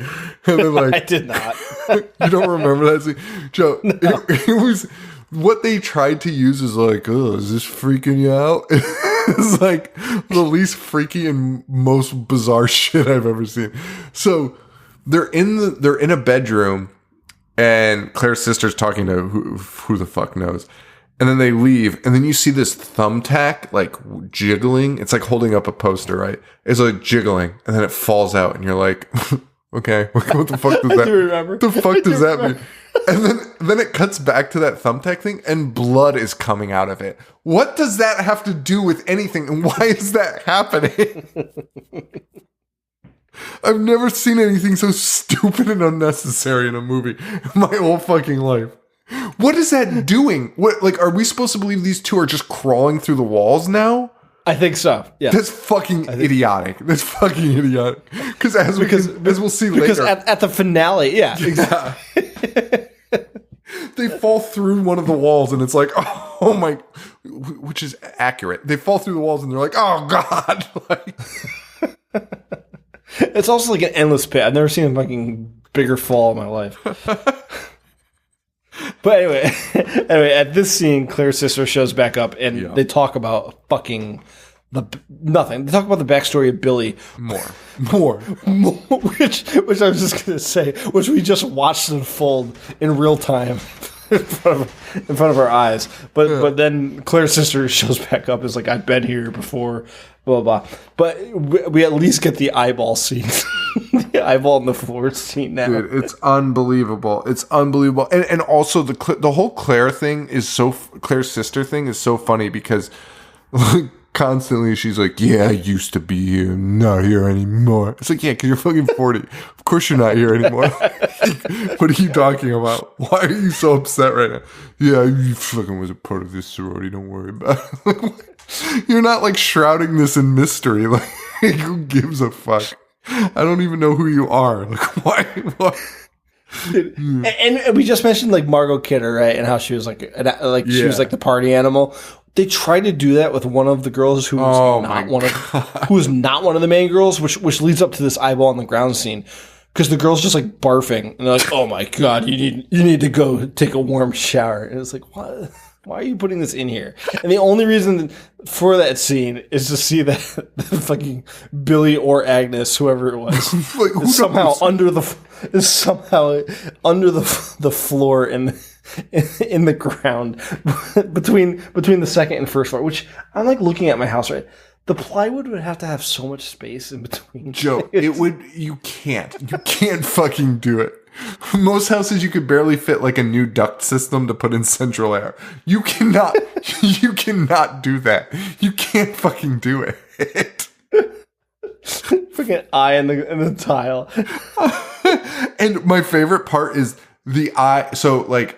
Speaker 2: then, like,
Speaker 3: I did not.
Speaker 2: You don't remember that scene? Joe, no. It was what they tried to use is like, oh, is this freaking you out? It's like the least freaky and most bizarre shit I've ever seen. So they're in a bedroom and Claire's sister's talking to who the fuck knows. And then they leave, and then you see this thumbtack, like, jiggling. It's like holding up a poster, right? It's like jiggling, and then it falls out, and you're like, Okay, what the fuck does that?
Speaker 3: do remember.
Speaker 2: What the fuck does that mean? And then it cuts back to that thumbtack thing, and blood is coming out of it. What does that have to do with anything, and why is that happening? I've never seen anything so stupid and unnecessary in a movie in my whole fucking life. What is that doing? What, like, are we supposed to believe these two are just crawling through the walls now?
Speaker 3: I think so. Yeah,
Speaker 2: That's fucking idiotic. That's fucking idiotic. Because as we'll see later,
Speaker 3: because at the finale, yeah, exactly.
Speaker 2: they fall through one of the walls, and it's like, oh my, which is accurate. They fall through the walls, and they're like, oh god. Like,
Speaker 3: it's also like an endless pit. I've never seen a fucking bigger fall in my life. But anyway, at this scene, Claire's sister shows back up, and they talk about fucking nothing. They talk about the backstory of Billy.
Speaker 2: More.
Speaker 3: Which I was just gonna say, which we just watched unfold in real time in front of our eyes. But then Claire's sister shows back up, is like, I've been here before, blah blah. But we at least get the eyeball scene. The eyeball on the floor scene now.
Speaker 2: Dude, it's unbelievable. It's unbelievable. And also the whole Claire thing is Claire's sister thing is so funny because like, constantly she's like, yeah, I used to be here, not here anymore. It's like, yeah, because you're fucking 40. Of course you're not here anymore. What are you talking about? Why are you so upset right now? Yeah, you fucking was a part of this sorority, don't worry about it. Like, you're not like shrouding this in mystery. Like, who gives a fuck? I don't even know who you are. Like, why?
Speaker 3: And we just mentioned like Margot Kidder, right? And how she was like she was like the party animal. They tried to do that with one of the girls who was not one of the main girls, which leads up to this eyeball on the ground scene. Because the girl's just like barfing, and they're like, "Oh my god, you need to go take a warm shower." And it's like, what? Why are you putting this in here? And the only reason for that scene is to see that fucking Billy or Agnes, whoever it was,
Speaker 2: like,
Speaker 3: is somehow under the floor in the ground between the second and first floor. Which I'm like looking at my house, right? The plywood would have to have so much space in between.
Speaker 2: Joe, it would. You can't fucking do it. Most houses you could barely fit like a new duct system to put in central air. You cannot do that. You can't fucking do it.
Speaker 3: Freaking eye in the tile.
Speaker 2: And my favorite part is the eye. So like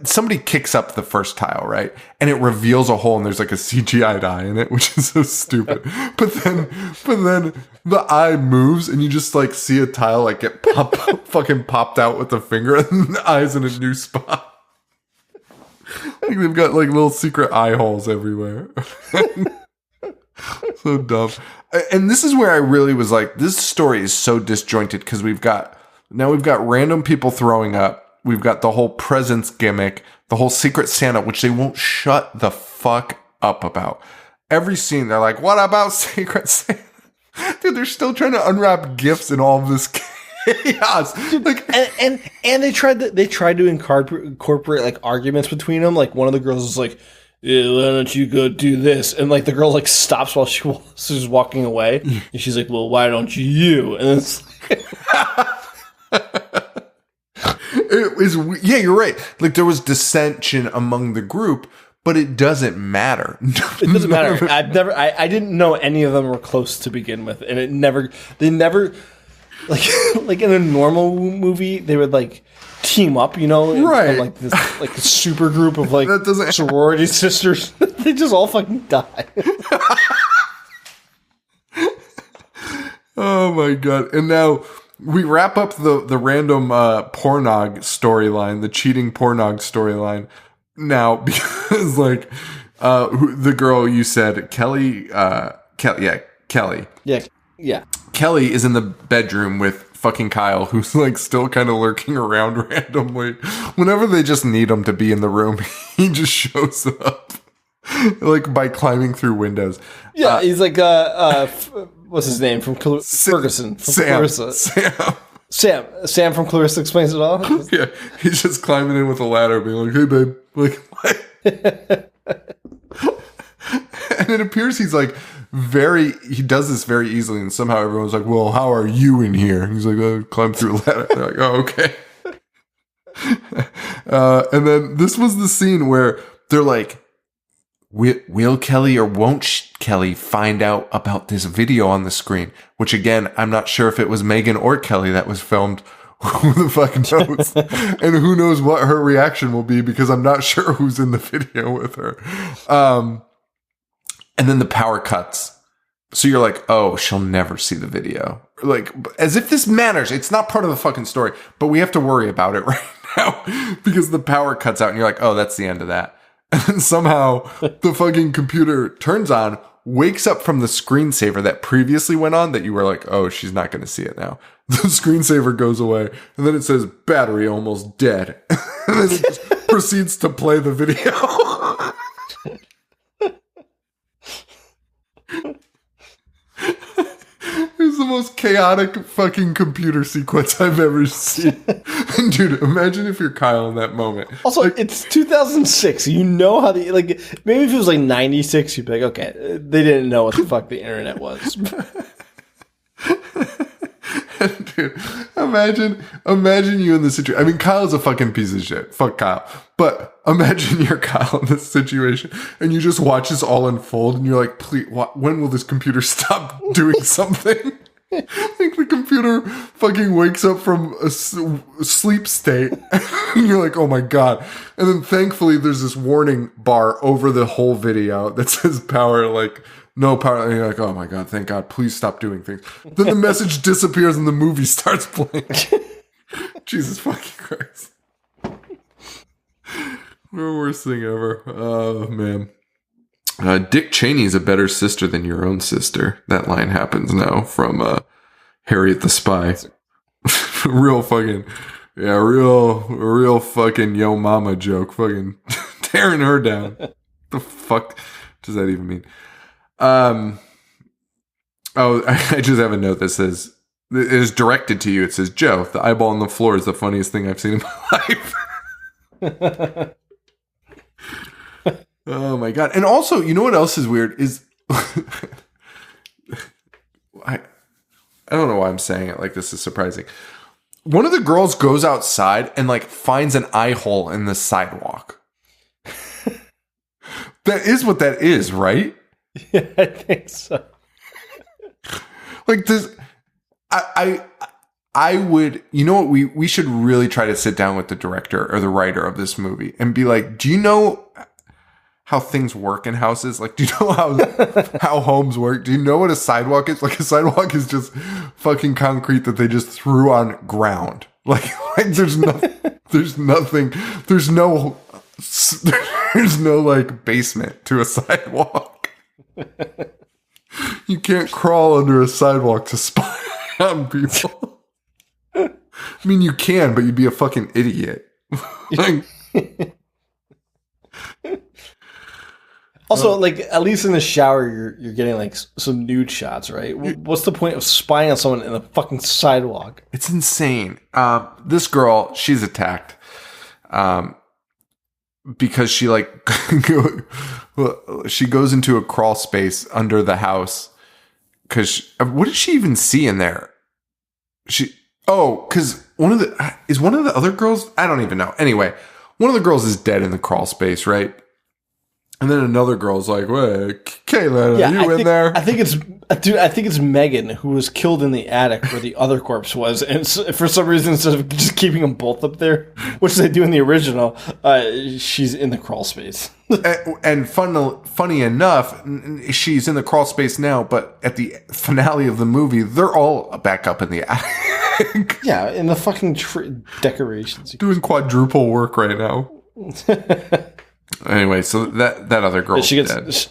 Speaker 2: somebody kicks up the first tile, right? And it reveals a hole, and there's like a CGI'd eye in it, which is so stupid. But then the eye moves, and you just like see a tile like get fucking popped out with the finger, and the eye's in a new spot. Like they've got like little secret eye holes everywhere. So dumb. And this is where I really was like, this story is so disjointed because we've got random people throwing up. We've got the whole presents gimmick, the whole Secret Santa, which they won't shut the fuck up about. Every scene, they're like, what about Secret Santa? Dude, they're still trying to unwrap gifts in all of this chaos. Like,
Speaker 3: and they tried to incorporate like arguments between them. Like one of the girls was like, yeah, why don't you go do this? And like the girl like stops while she's walking away, and she's like, well, why don't you? And it's like,
Speaker 2: it was, yeah, you're right. Like there was dissension among the group, but it doesn't matter.
Speaker 3: It doesn't matter. I didn't know any of them were close to begin with, and they never like in a normal movie they would like team up, you know,
Speaker 2: right?
Speaker 3: Like this like a super group of like
Speaker 2: that doesn't
Speaker 3: sorority sisters. They just all fucking die.
Speaker 2: Oh my god! And now we wrap up the random pornog storyline, the cheating pornog storyline. Now because like the girl you said Kelly, Kelly,
Speaker 3: yeah.
Speaker 2: Kelly is in the bedroom with fucking Kyle, who's like still kind of lurking around randomly. Whenever they just need him to be in the room, he just shows up, like by climbing through windows.
Speaker 3: Yeah, he's like what's his name from Ferguson? From Clarissa. Sam from Clarissa Explains It All.
Speaker 2: Yeah, he's just climbing in with a ladder, being like, "Hey, babe," like what? And it appears he's like he does this very easily, and somehow everyone's like, well, how are you in here? And he's like, oh, climb through a ladder. They're like, oh, okay. And then this was the scene where they're like, will Kelly or won't Kelly find out about this video on the screen? Which again, I'm not sure if it was Megan or Kelly that was filmed. Who the fuck knows? And who knows what her reaction will be, because I'm not sure who's in the video with her. And then the power cuts. So you're like, oh, she'll never see the video. Like, as if this matters. It's not part of the fucking story, but we have to worry about it right now because the power cuts out and you're like, oh, that's the end of that. And then somehow the fucking computer turns on, wakes up from the screensaver that previously went on that you were like, oh, she's not going to see it now. The screensaver goes away, and then it says battery almost dead. And then it just proceeds to play the video. It's the most chaotic fucking computer sequence I've ever seen. And dude, imagine if you're Kyle in that moment.
Speaker 3: Also, like, it's 2006. You know how maybe if it was like 96, you'd be like, okay, they didn't know what the fuck the internet was.
Speaker 2: Dude, imagine you in this situation. I mean, Kyle's a fucking piece of shit. Fuck Kyle. But imagine you're Kyle in this situation and you just watch this all unfold and you're like, please, when will this computer stop doing something? Like the computer fucking wakes up from a sleep state and you're like, oh my God. And then thankfully there's this warning bar over the whole video that says power, like, no power. And you're like, oh my God, thank God, please stop doing things. Then the message disappears and the movie starts playing. Jesus fucking Christ. The worst thing ever. Oh man. Dick Cheney's a better sister than your own sister. That line happens now from Harriet the Spy. Real fucking yo mama joke. Fucking tearing her down. The fuck does that even mean? I just have a note that says, it is directed to you. It says, Joe, the eyeball on the floor is the funniest thing I've seen in my life. Oh my God. And also, you know what else is weird is I don't know why I'm saying it like this is surprising. One of the girls goes outside and like finds an eye hole in the sidewalk. That is what that is, right?
Speaker 3: Yeah, I think so.
Speaker 2: Like this, I would, you know what, we should really try to sit down with the director or the writer of this movie and be like, do you know how things work in houses? Like, do you know how homes work? Do you know what a sidewalk is? Like, a sidewalk is just fucking concrete that they just threw on ground. Like there's no like basement to a sidewalk. You can't crawl under a sidewalk to spy on people. I mean, you can, but you'd be a fucking idiot. Like,
Speaker 3: also, like, at least in the shower, you're getting like some nude shots, right? What's the point of spying on someone in the fucking sidewalk?
Speaker 2: It's insane. This girl, she's attacked. Because she like she goes into a crawl space under the house. Because what did she even see in there? Because one of the other girls, I don't even know. Anyway, one of the girls is dead in the crawl space, right? And then another girl's like, "Wait, Kayla, are you in there?"
Speaker 3: I think it's Megan who was killed in the attic where the other corpse was, and for some reason, instead of just keeping them both up there, which they do in the original, she's in the crawl space.
Speaker 2: And funny enough, she's in the crawl space now, but at the finale of the movie, they're all back up in the attic.
Speaker 3: Yeah, in the fucking decorations,
Speaker 2: doing quadruple work right now. Anyway, so that other girl,
Speaker 3: she gets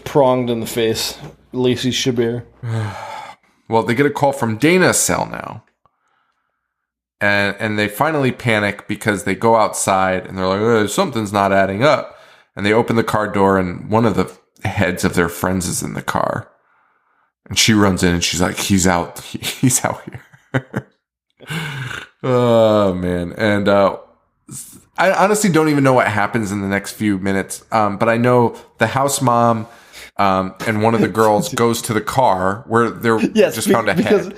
Speaker 3: pronged in the face. Lacey Chabert.
Speaker 2: Well, they get a call from Dana's cell now, and they finally panic because they go outside and they're like, something's not adding up. And they open the car door, and one of the heads of their friends is in the car, and she runs in and she's like, "He's out here." Oh man, and I honestly don't even know what happens in the next few minutes. But I know the house mom and one of the girls goes to the car where they're just found a head.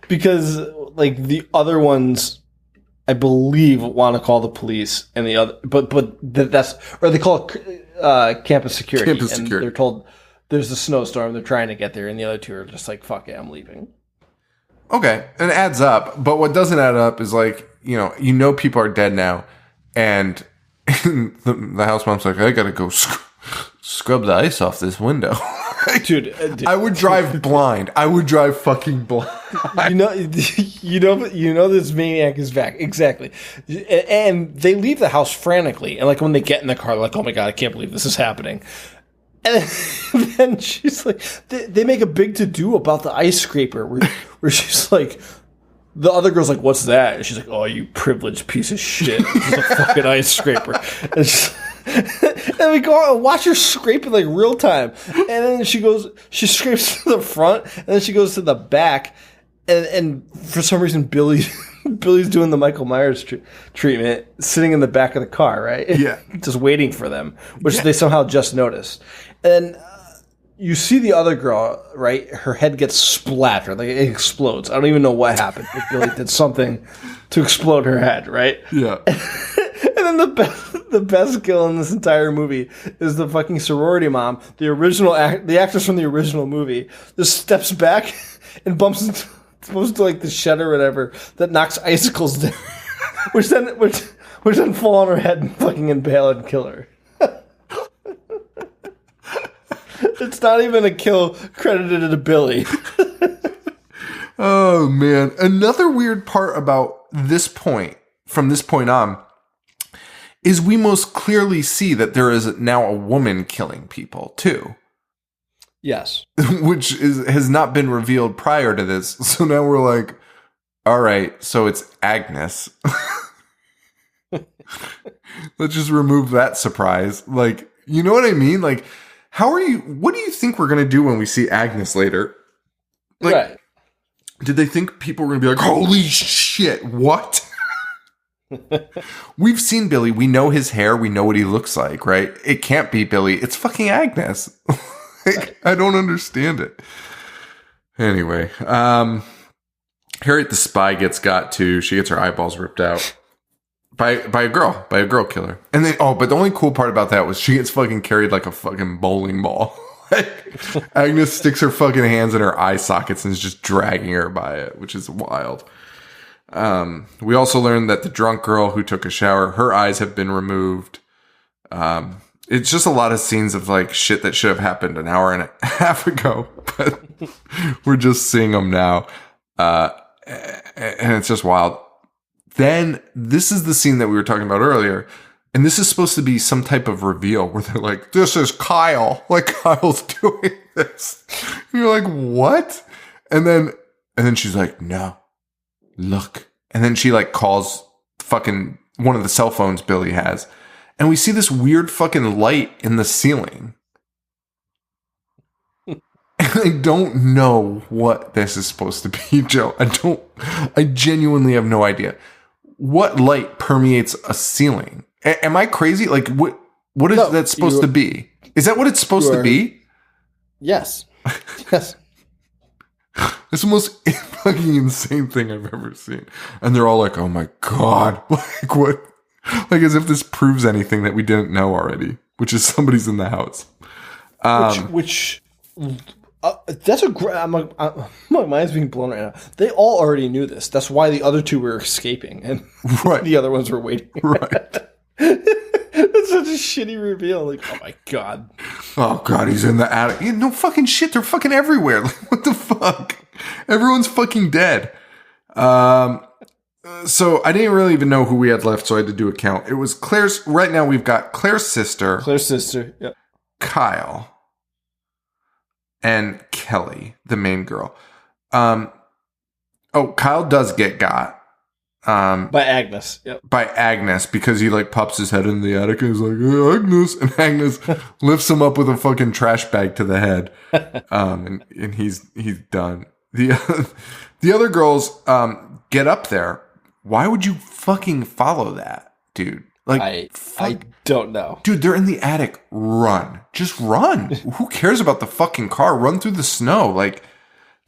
Speaker 3: Because like the other ones, I believe, want to call the police, and the other, but that's, or they call it campus security. And they're told there's a snowstorm. They're trying to get there, and the other two are just like, "Fuck it, I'm leaving."
Speaker 2: Okay, it adds up. But what doesn't add up is like, you know people are dead now, and the house mom's like, I gotta go scrub the ice off this window.
Speaker 3: Dude,
Speaker 2: I would drive blind. I would drive fucking blind.
Speaker 3: You know this maniac is back. Exactly. And they leave the house frantically. And like when they get in the car, they're like, oh my God, I can't believe this is happening. And then she's like, they make a big to-do about the ice scraper where she's like, the other girl's like, what's that? And she's like, oh, you privileged piece of shit. It's a fucking ice scraper. And we go out and watch her scrape it like real time. And then she scrapes to the front, and then she goes to the back. And for some reason, Billy's doing the Michael Myers treatment, sitting in the back of the car, right?
Speaker 2: Yeah.
Speaker 3: Just waiting for them, which they somehow just noticed. And you see the other girl, right? Her head gets splattered, like it explodes. I don't even know what happened, but Billy did something to explode her head, right?
Speaker 2: Yeah.
Speaker 3: And then the best kill in this entire movie is the fucking sorority mom, the actress from the original movie, just steps back and bumps into like the shed or whatever that knocks icicles down, which then fall on her head and fucking impale and kill her. It's not even a kill credited to Billy.
Speaker 2: Oh man, another weird part about this point, from this point on, is we most clearly see that there is now a woman killing people too.
Speaker 3: Yes.
Speaker 2: Which has not been revealed prior to this. So now we're like, all right, so it's Agnes. Let's just remove that surprise. Like, you know what I mean? Like, what do you think we're going to do when we see Agnes later? Like,
Speaker 3: right.
Speaker 2: Did they think people were going to be like, holy shit, what? We've seen Billy. We know his hair. We know what he looks like, right? It can't be Billy. It's fucking Agnes. Like, I don't understand it. Anyway, Harriet the spy gets got too. She gets her eyeballs ripped out by a girl killer. And then, but the only cool part about that was she gets fucking carried like a fucking bowling ball. Like, Agnes sticks her fucking hands in her eye sockets and is just dragging her by it, which is wild. We also learned that the drunk girl who took a shower, her eyes have been removed. It's just a lot of scenes of like shit that should have happened an hour and a half ago, but we're just seeing them now. And it's just wild. Then this is the scene that we were talking about earlier. And this is supposed to be some type of reveal where they're like, this is Kyle. Like, Kyle's doing this. And you're like, what? And then she's like, no, look. And then she like calls fucking one of the cell phones Billy has. And we see this weird fucking light in the ceiling. And I don't know what this is supposed to be, Joe. I genuinely have no idea. What light permeates a ceiling? Am I crazy? Like, what is that supposed to be? Is that what it's supposed to be?
Speaker 3: Yes. Yes.
Speaker 2: It's the most fucking insane thing I've ever seen. And they're all like, oh my God. Like, what? Like, as if this proves anything that we didn't know already, which is somebody's in the house.
Speaker 3: That's a great. My mind's being blown right now. They all already knew this. That's why the other two were escaping, and
Speaker 2: right.
Speaker 3: The other ones were waiting.
Speaker 2: Right.
Speaker 3: It's such a shitty reveal. Like, oh my God.
Speaker 2: Oh God, he's in the attic. Yeah, no fucking shit. They're fucking everywhere. Like, what the fuck? Everyone's fucking dead. So I didn't really even know who we had left, so I had to do a count. It was Claire's. Right now we've got Claire's sister.
Speaker 3: Yep.
Speaker 2: Kyle. And Kelly, the main girl. Kyle does get got.
Speaker 3: By Agnes. Yep.
Speaker 2: By Agnes, because he like pops his head in the attic and is like, hey, Agnes. And Agnes lifts him up with a fucking trash bag to the head. And he's done. The other girls get up there Why would you fucking follow that, dude? Like,
Speaker 3: I don't know.
Speaker 2: Dude, they're in the attic. Run. Just run. Who cares about the fucking car? Run through the snow. Like,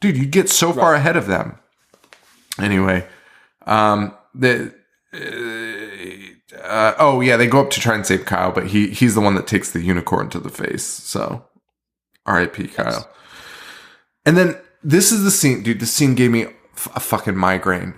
Speaker 2: dude, you'd get so far ahead of them. Anyway, they go up to try and save Kyle, but he's the one that takes the unicorn to the face. So, R.I.P. Kyle. Yes. And then this is the scene, dude. This scene gave me a fucking migraine.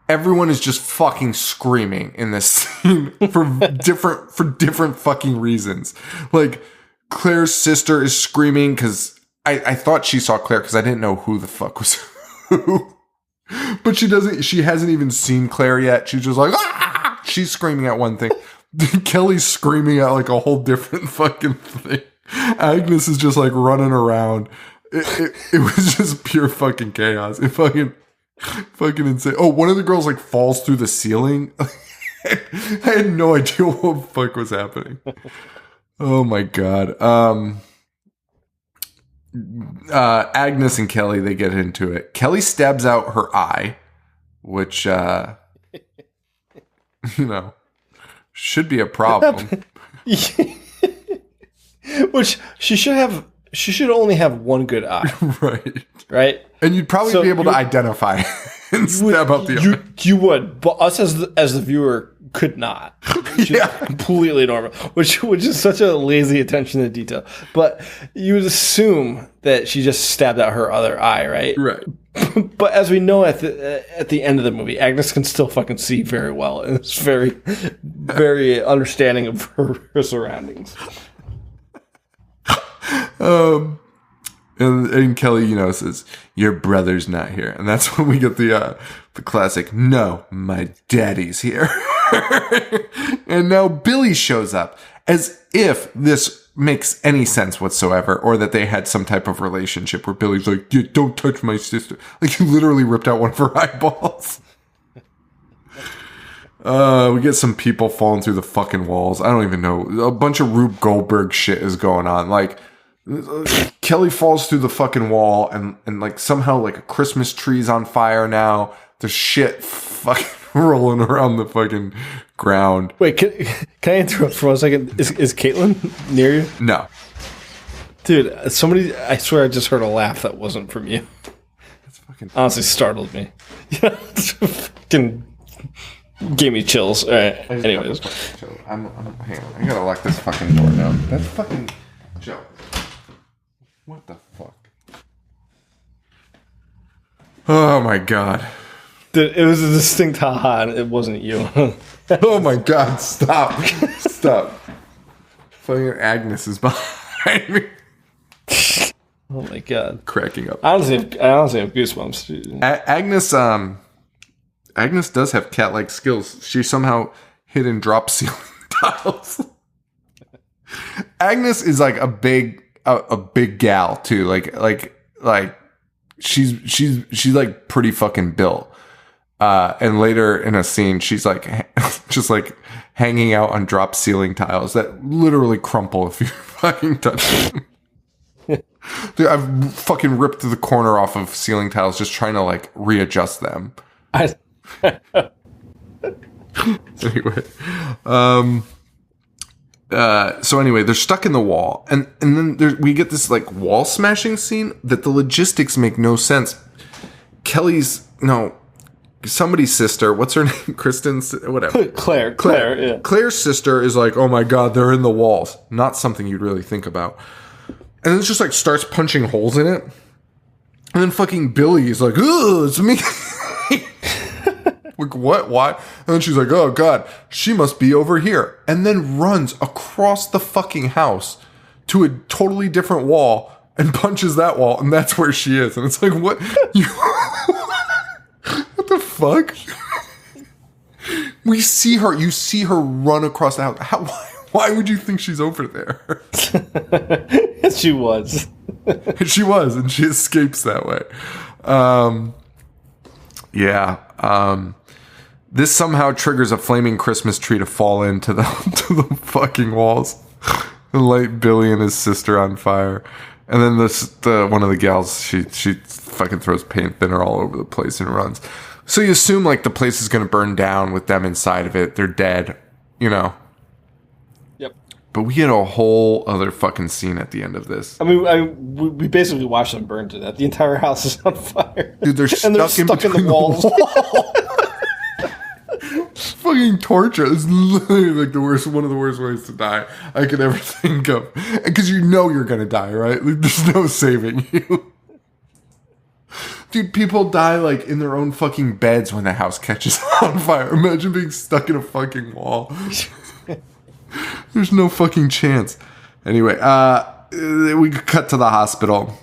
Speaker 2: Everyone is just fucking screaming in this scene for different fucking reasons. Like, Claire's sister is screaming because I thought she saw Claire because I didn't know who the fuck was who. But she hasn't even seen Claire yet. She's just like, ah! She's screaming at one thing. Kelly's screaming at like a whole different fucking thing. Agnes is just like running around. It was just pure fucking chaos. It fucking insane. Oh, one of the girls like falls through the ceiling. I had no idea what the fuck was happening. Oh my god. Agnes and Kelly, they get into it. Kelly stabs out her eye, which should be a problem.
Speaker 3: Which she should only have one good eye. Right?
Speaker 2: And you'd probably be able to identify and stab out the eye.
Speaker 3: You would, but us as the viewer could not. Yeah. Completely normal, which is such a lazy attention to detail. But you would assume that she just stabbed out her other eye, right?
Speaker 2: Right.
Speaker 3: But as we know at the end of the movie, Agnes can still fucking see very well and is very, very understanding of her surroundings.
Speaker 2: And Kelly, says, your brother's not here. And that's when we get the classic, no, my daddy's here. And now Billy shows up as if this makes any sense whatsoever, or that they had some type of relationship where Billy's like, don't touch my sister. Like, you literally ripped out one of her eyeballs. We get some people falling through the fucking walls. I don't even know. A bunch of Rube Goldberg shit is going on. Like, Kelly falls through the fucking wall and like somehow like a Christmas tree's on fire now. There's shit fucking rolling around the fucking ground.
Speaker 3: Wait, can I interrupt for 1 second? Is Caitlin near you?
Speaker 2: No.
Speaker 3: Dude, I swear I just heard a laugh that wasn't from you.
Speaker 2: That's fucking
Speaker 3: honestly startled me. Yeah, fucking gave me chills. All right. Anyways.
Speaker 2: Hang on. I gotta lock this fucking door down. That's fucking Joe. What the fuck? Oh my god.
Speaker 3: It was a distinct haha, and it wasn't you.
Speaker 2: Oh my god, stop. Stop. Fucking Agnes is behind me.
Speaker 3: Oh my god.
Speaker 2: Cracking up.
Speaker 3: I honestly have goosebumps.
Speaker 2: Agnes does have cat-like skills. She somehow hid and dropped ceiling tiles. Agnes is like a big gal too. Like she's like pretty fucking built. And later in a scene, she's like just like hanging out on drop ceiling tiles that literally crumple if you fucking touch them. Dude, I've fucking ripped the corner off of ceiling tiles just trying to like readjust them. Anyway, so anyway, they're stuck in the wall, and then we get this like wall smashing scene that the logistics make no sense. Somebody's sister, what's her name? Kristen's, whatever.
Speaker 3: Claire, yeah.
Speaker 2: Claire's sister is like, oh my god, they're in the walls. Not something you'd really think about. And then it just like starts punching holes in it. And then fucking Billy is like, oh, it's me. Like, what? Why? And then she's like, oh god, she must be over here. And then runs across the fucking house to a totally different wall and punches that wall. And that's where she is. And it's like, what? What the fuck? You see her run across the house. Why would you think she's over there?
Speaker 3: She was.
Speaker 2: She was, and she escapes that way. This somehow triggers a flaming Christmas tree to fall into the fucking walls and light Billy and his sister on fire. And then one of the gals, she fucking throws paint thinner all over the place and runs. So you assume like the place is going to burn down with them inside of it. They're dead, you know.
Speaker 3: Yep.
Speaker 2: But we get a whole other fucking scene at the end of this.
Speaker 3: I mean, we basically watched them burn to death. The entire house is on fire.
Speaker 2: Dude, they're
Speaker 3: and they're
Speaker 2: stuck
Speaker 3: stuck in the walls.
Speaker 2: Fucking torture. It's literally like one of the worst ways to die I could ever think of. Because you know you're going to die, right? Like, there's no saving you. Dude, people die like in their own fucking beds when the house catches on fire. Imagine being stuck in a fucking wall. There's no fucking chance. Anyway, we cut to the hospital.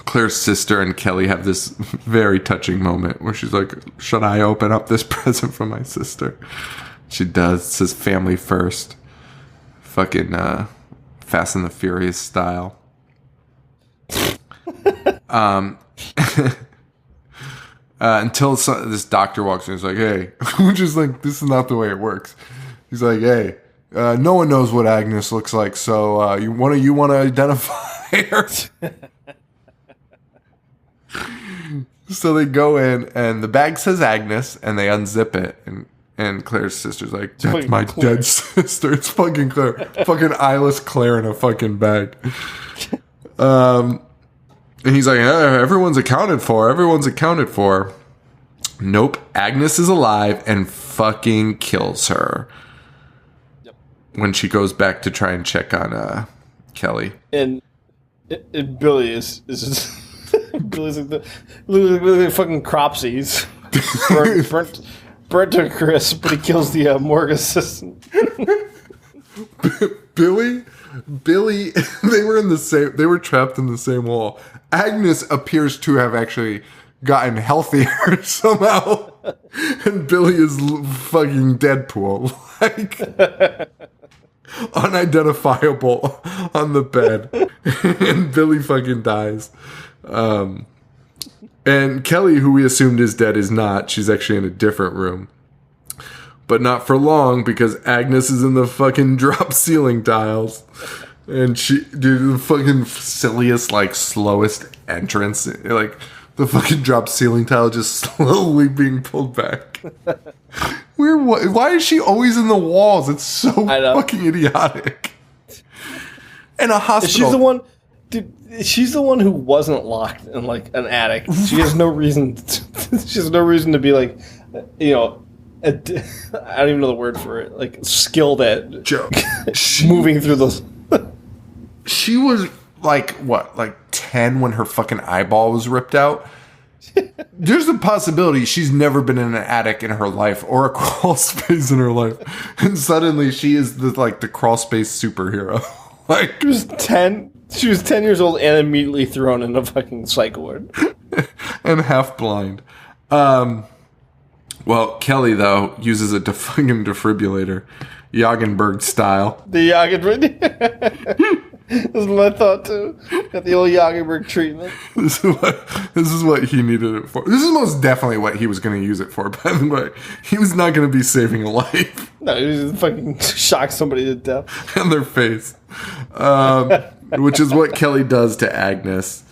Speaker 2: Claire's sister and Kelly have this very touching moment where she's like, should I open up this present for my sister? She does. It says family first. Fucking Fast and the Furious style. Until this doctor walks in and is like, hey, which is like, this is not the way it works. He's like, hey, no one knows what Agnes looks like, so you want to identify her? So they go in, and the bag says Agnes, and they unzip it, and Claire's sister's like, that's my Claire. Dead sister. It's fucking Claire. Fucking eyeless Claire in a fucking bag. And he's like, everyone's accounted for. Everyone's accounted for. Nope. Agnes is alive and fucking kills her. Yep. When she goes back to try and check on Kelly.
Speaker 3: And Billy is Billy's like the fucking cropsies. Burnt to a crisp, but he kills the morgue assistant.
Speaker 2: Billy, they were trapped in the same wall. Agnes appears to have actually gotten healthier somehow. And Billy is fucking Deadpool. Like, unidentifiable on the bed. And Billy fucking dies. And Kelly, who we assumed is dead, is not. She's actually in a different room. But not for long, because Agnes is in the fucking drop ceiling tiles. And the fucking silliest, like, slowest entrance. Like, the fucking drop ceiling tile just slowly being pulled back. Why is she always in the walls? It's so fucking idiotic. And a hospital.
Speaker 3: She's the one, dude. She's the one who wasn't locked in like an attic. She has no reason. She has no reason to be like, you know, I don't even know the word for it. Like skilled at moving through those.
Speaker 2: She was like what, like 10 when her fucking eyeball was ripped out. There's a possibility she's never been in an attic in her life or a crawl space in her life, and suddenly she is the crawl space superhero. Like
Speaker 3: She was 10 years old and immediately thrown in a fucking psych ward.
Speaker 2: And half blind. Well, Kelly, though, uses a fucking defibrillator. Jagenberg style.
Speaker 3: The Jagenberg. This is my thought, too. Got the old Jagenberg treatment.
Speaker 2: This is what he needed it for. This is most definitely what he was going to use it for, by the way. He was not going to be saving a life.
Speaker 3: No, he was just fucking shock somebody to death.
Speaker 2: In their face. Which is what Kelly does to Agnes.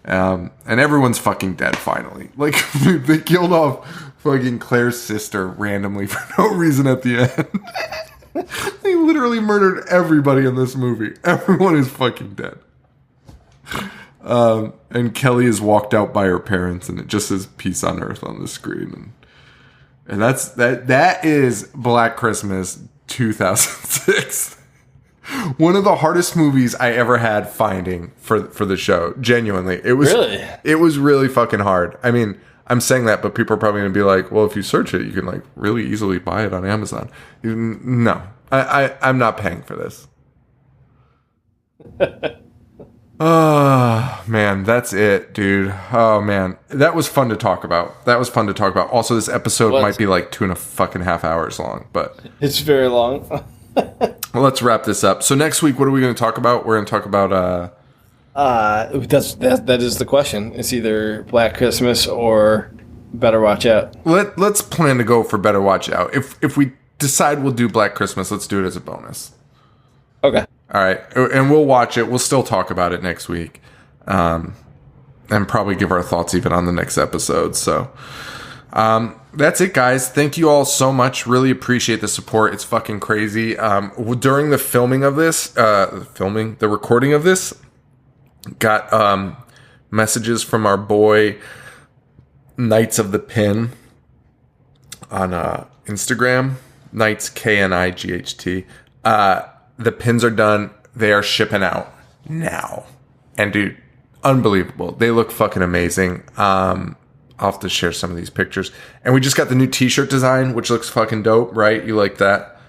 Speaker 2: And everyone's fucking dead, finally. Like, they killed off fucking Claire's sister randomly for no reason at the end. They literally murdered everybody in this movie. Everyone is fucking dead. And Kelly is walked out by her parents, and it just says "Peace on Earth" on the screen. And that is Black Christmas 2006. One of the hardest movies I ever had finding for the show. Genuinely, it was really fucking hard. I mean, I'm saying that, but people are probably going to be like, well, if you search it, you can like really easily buy it on Amazon. No, I'm not paying for this. Oh, man, that's it, dude. Oh, man. That was fun to talk about. Also, this episode might be like 2.5 hours long, but...
Speaker 3: It's very long.
Speaker 2: Well, let's wrap this up. So next week, what are we going to talk about? We're going to talk about...
Speaker 3: That is the question. It's either Black Christmas or Better Watch Out.
Speaker 2: Let's plan to go for Better Watch Out. If we decide we'll do Black Christmas, let's do it as a bonus.
Speaker 3: Okay.
Speaker 2: All right, and we'll watch it. We'll still talk about it next week, and probably give our thoughts even on the next episode. So, That's it, guys. Thank you all so much. Really appreciate the support. It's fucking crazy. During the filming of this, the recording of this, got messages from our boy Knights of the Pin on Instagram. Knights, Knight. The pins are done. They are shipping out now. And dude, unbelievable. They look fucking amazing. I'll have to share some of these pictures. And we just got the new t-shirt design, which looks fucking dope, right? You like that?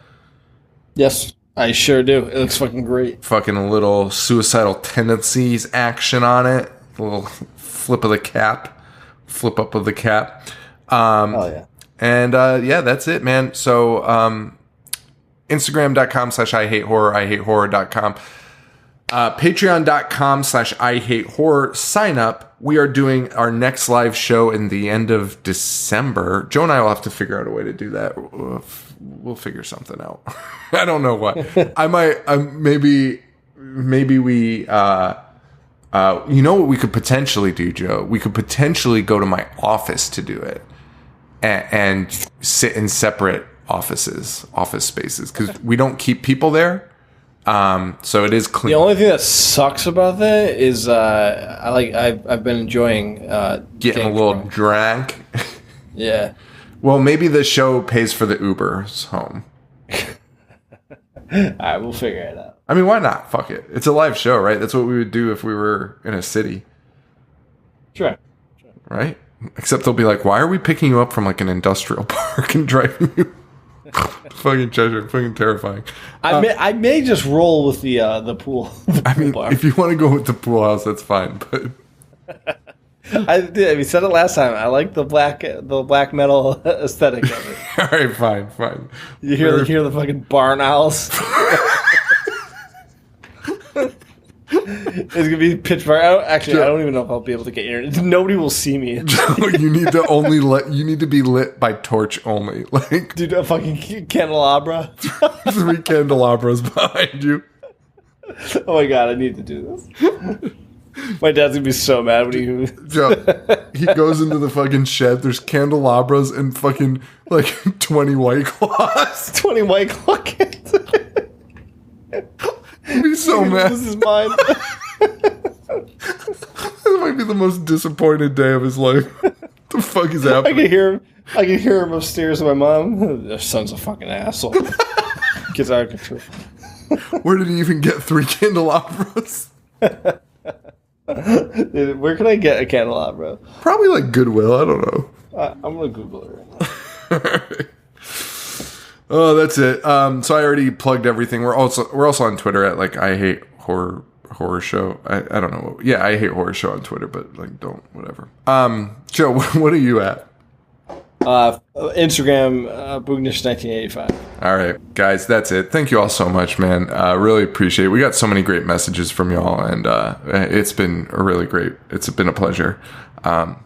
Speaker 3: Yes, I sure do. It looks fucking great.
Speaker 2: Fucking a little suicidal tendencies action on it. A little flip of the cap. Flip up of the cap.
Speaker 3: Oh, yeah.
Speaker 2: And yeah, that's it, man. So Instagram.com/IHateHorror, IHateHorror.com. Patreon.com/IHateHorror. Sign up. We are doing our next live show in the end of December. Joe and I will have to figure out a way to do that. We'll figure something out. I don't know what. I might, maybe we, you know what we could potentially do, Joe? We could potentially go to my office to do it and sit in separate office spaces, because we don't keep people there. So it is clean.
Speaker 3: The only thing that sucks about that is I've been enjoying
Speaker 2: getting a little drunk.
Speaker 3: Yeah.
Speaker 2: Well, maybe the show pays for the Ubers home.
Speaker 3: All right, we'll figure it out.
Speaker 2: I mean, why not? Fuck it. It's a live show, right? That's what we would do if we were in a city.
Speaker 3: Sure.
Speaker 2: Right? Except they'll be like, why are we picking you up from like an industrial park and driving you? Fucking treasure, fucking terrifying.
Speaker 3: I may just roll with the pool.
Speaker 2: I mean, if you want to go with the pool house, that's fine. But
Speaker 3: we said it last time. I like the black metal aesthetic of it.
Speaker 2: all right, fine.
Speaker 3: You hear the fucking barn owls. It's gonna be pitch dark. I don't even know if I'll be able to get internet. Nobody will see me.
Speaker 2: you need to be lit by torch only. Like,
Speaker 3: dude, a fucking candelabra.
Speaker 2: 3 candelabras behind you.
Speaker 3: Oh my god, I need to do this. My dad's gonna be so mad when
Speaker 2: Joe, he goes into the fucking shed. There's candelabras and fucking like 20 White Claws.
Speaker 3: 20 White Claw cans.
Speaker 2: He'd be so mad.
Speaker 3: This is mine.
Speaker 2: That might be the most disappointed day of his life. What the fuck is happening?
Speaker 3: I can hear him upstairs with my mom. Their son's a fucking asshole. Gets out of control.
Speaker 2: Where did he even get 3 candelabras?
Speaker 3: Dude, where can I get a candelabra?
Speaker 2: Probably like Goodwill. I don't know.
Speaker 3: I'm gonna Google it right now.
Speaker 2: Oh, that's it. So I already plugged everything. We're also on Twitter at like I Hate Horror Show. I don't know. Yeah, I Hate Horror Show on Twitter, but like don't whatever. Joe, what are you at?
Speaker 3: Instagram, Boognish1985.
Speaker 2: All right, guys, that's it. Thank you all so much, man. Really appreciate it. We got so many great messages from y'all, and it's been it's been a pleasure.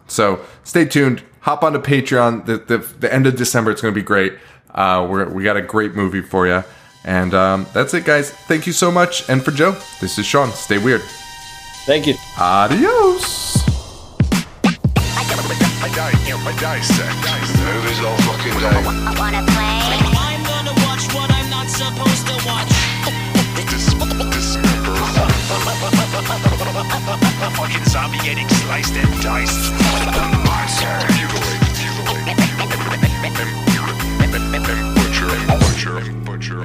Speaker 2: So stay tuned. Hop onto Patreon. The end of December, it's going to be great. We got a great movie for you. And that's it, guys. Thank you so much. And for Joe, this is Sean. Stay weird.
Speaker 3: Thank you.
Speaker 2: Adios.
Speaker 4: I dissect. Movies all fucking day.
Speaker 5: Wanna play?
Speaker 1: I'm gonna watch what I'm not supposed to watch. Fucking zombie getting sliced and diced.
Speaker 4: Monster. Mutilate. Butcher.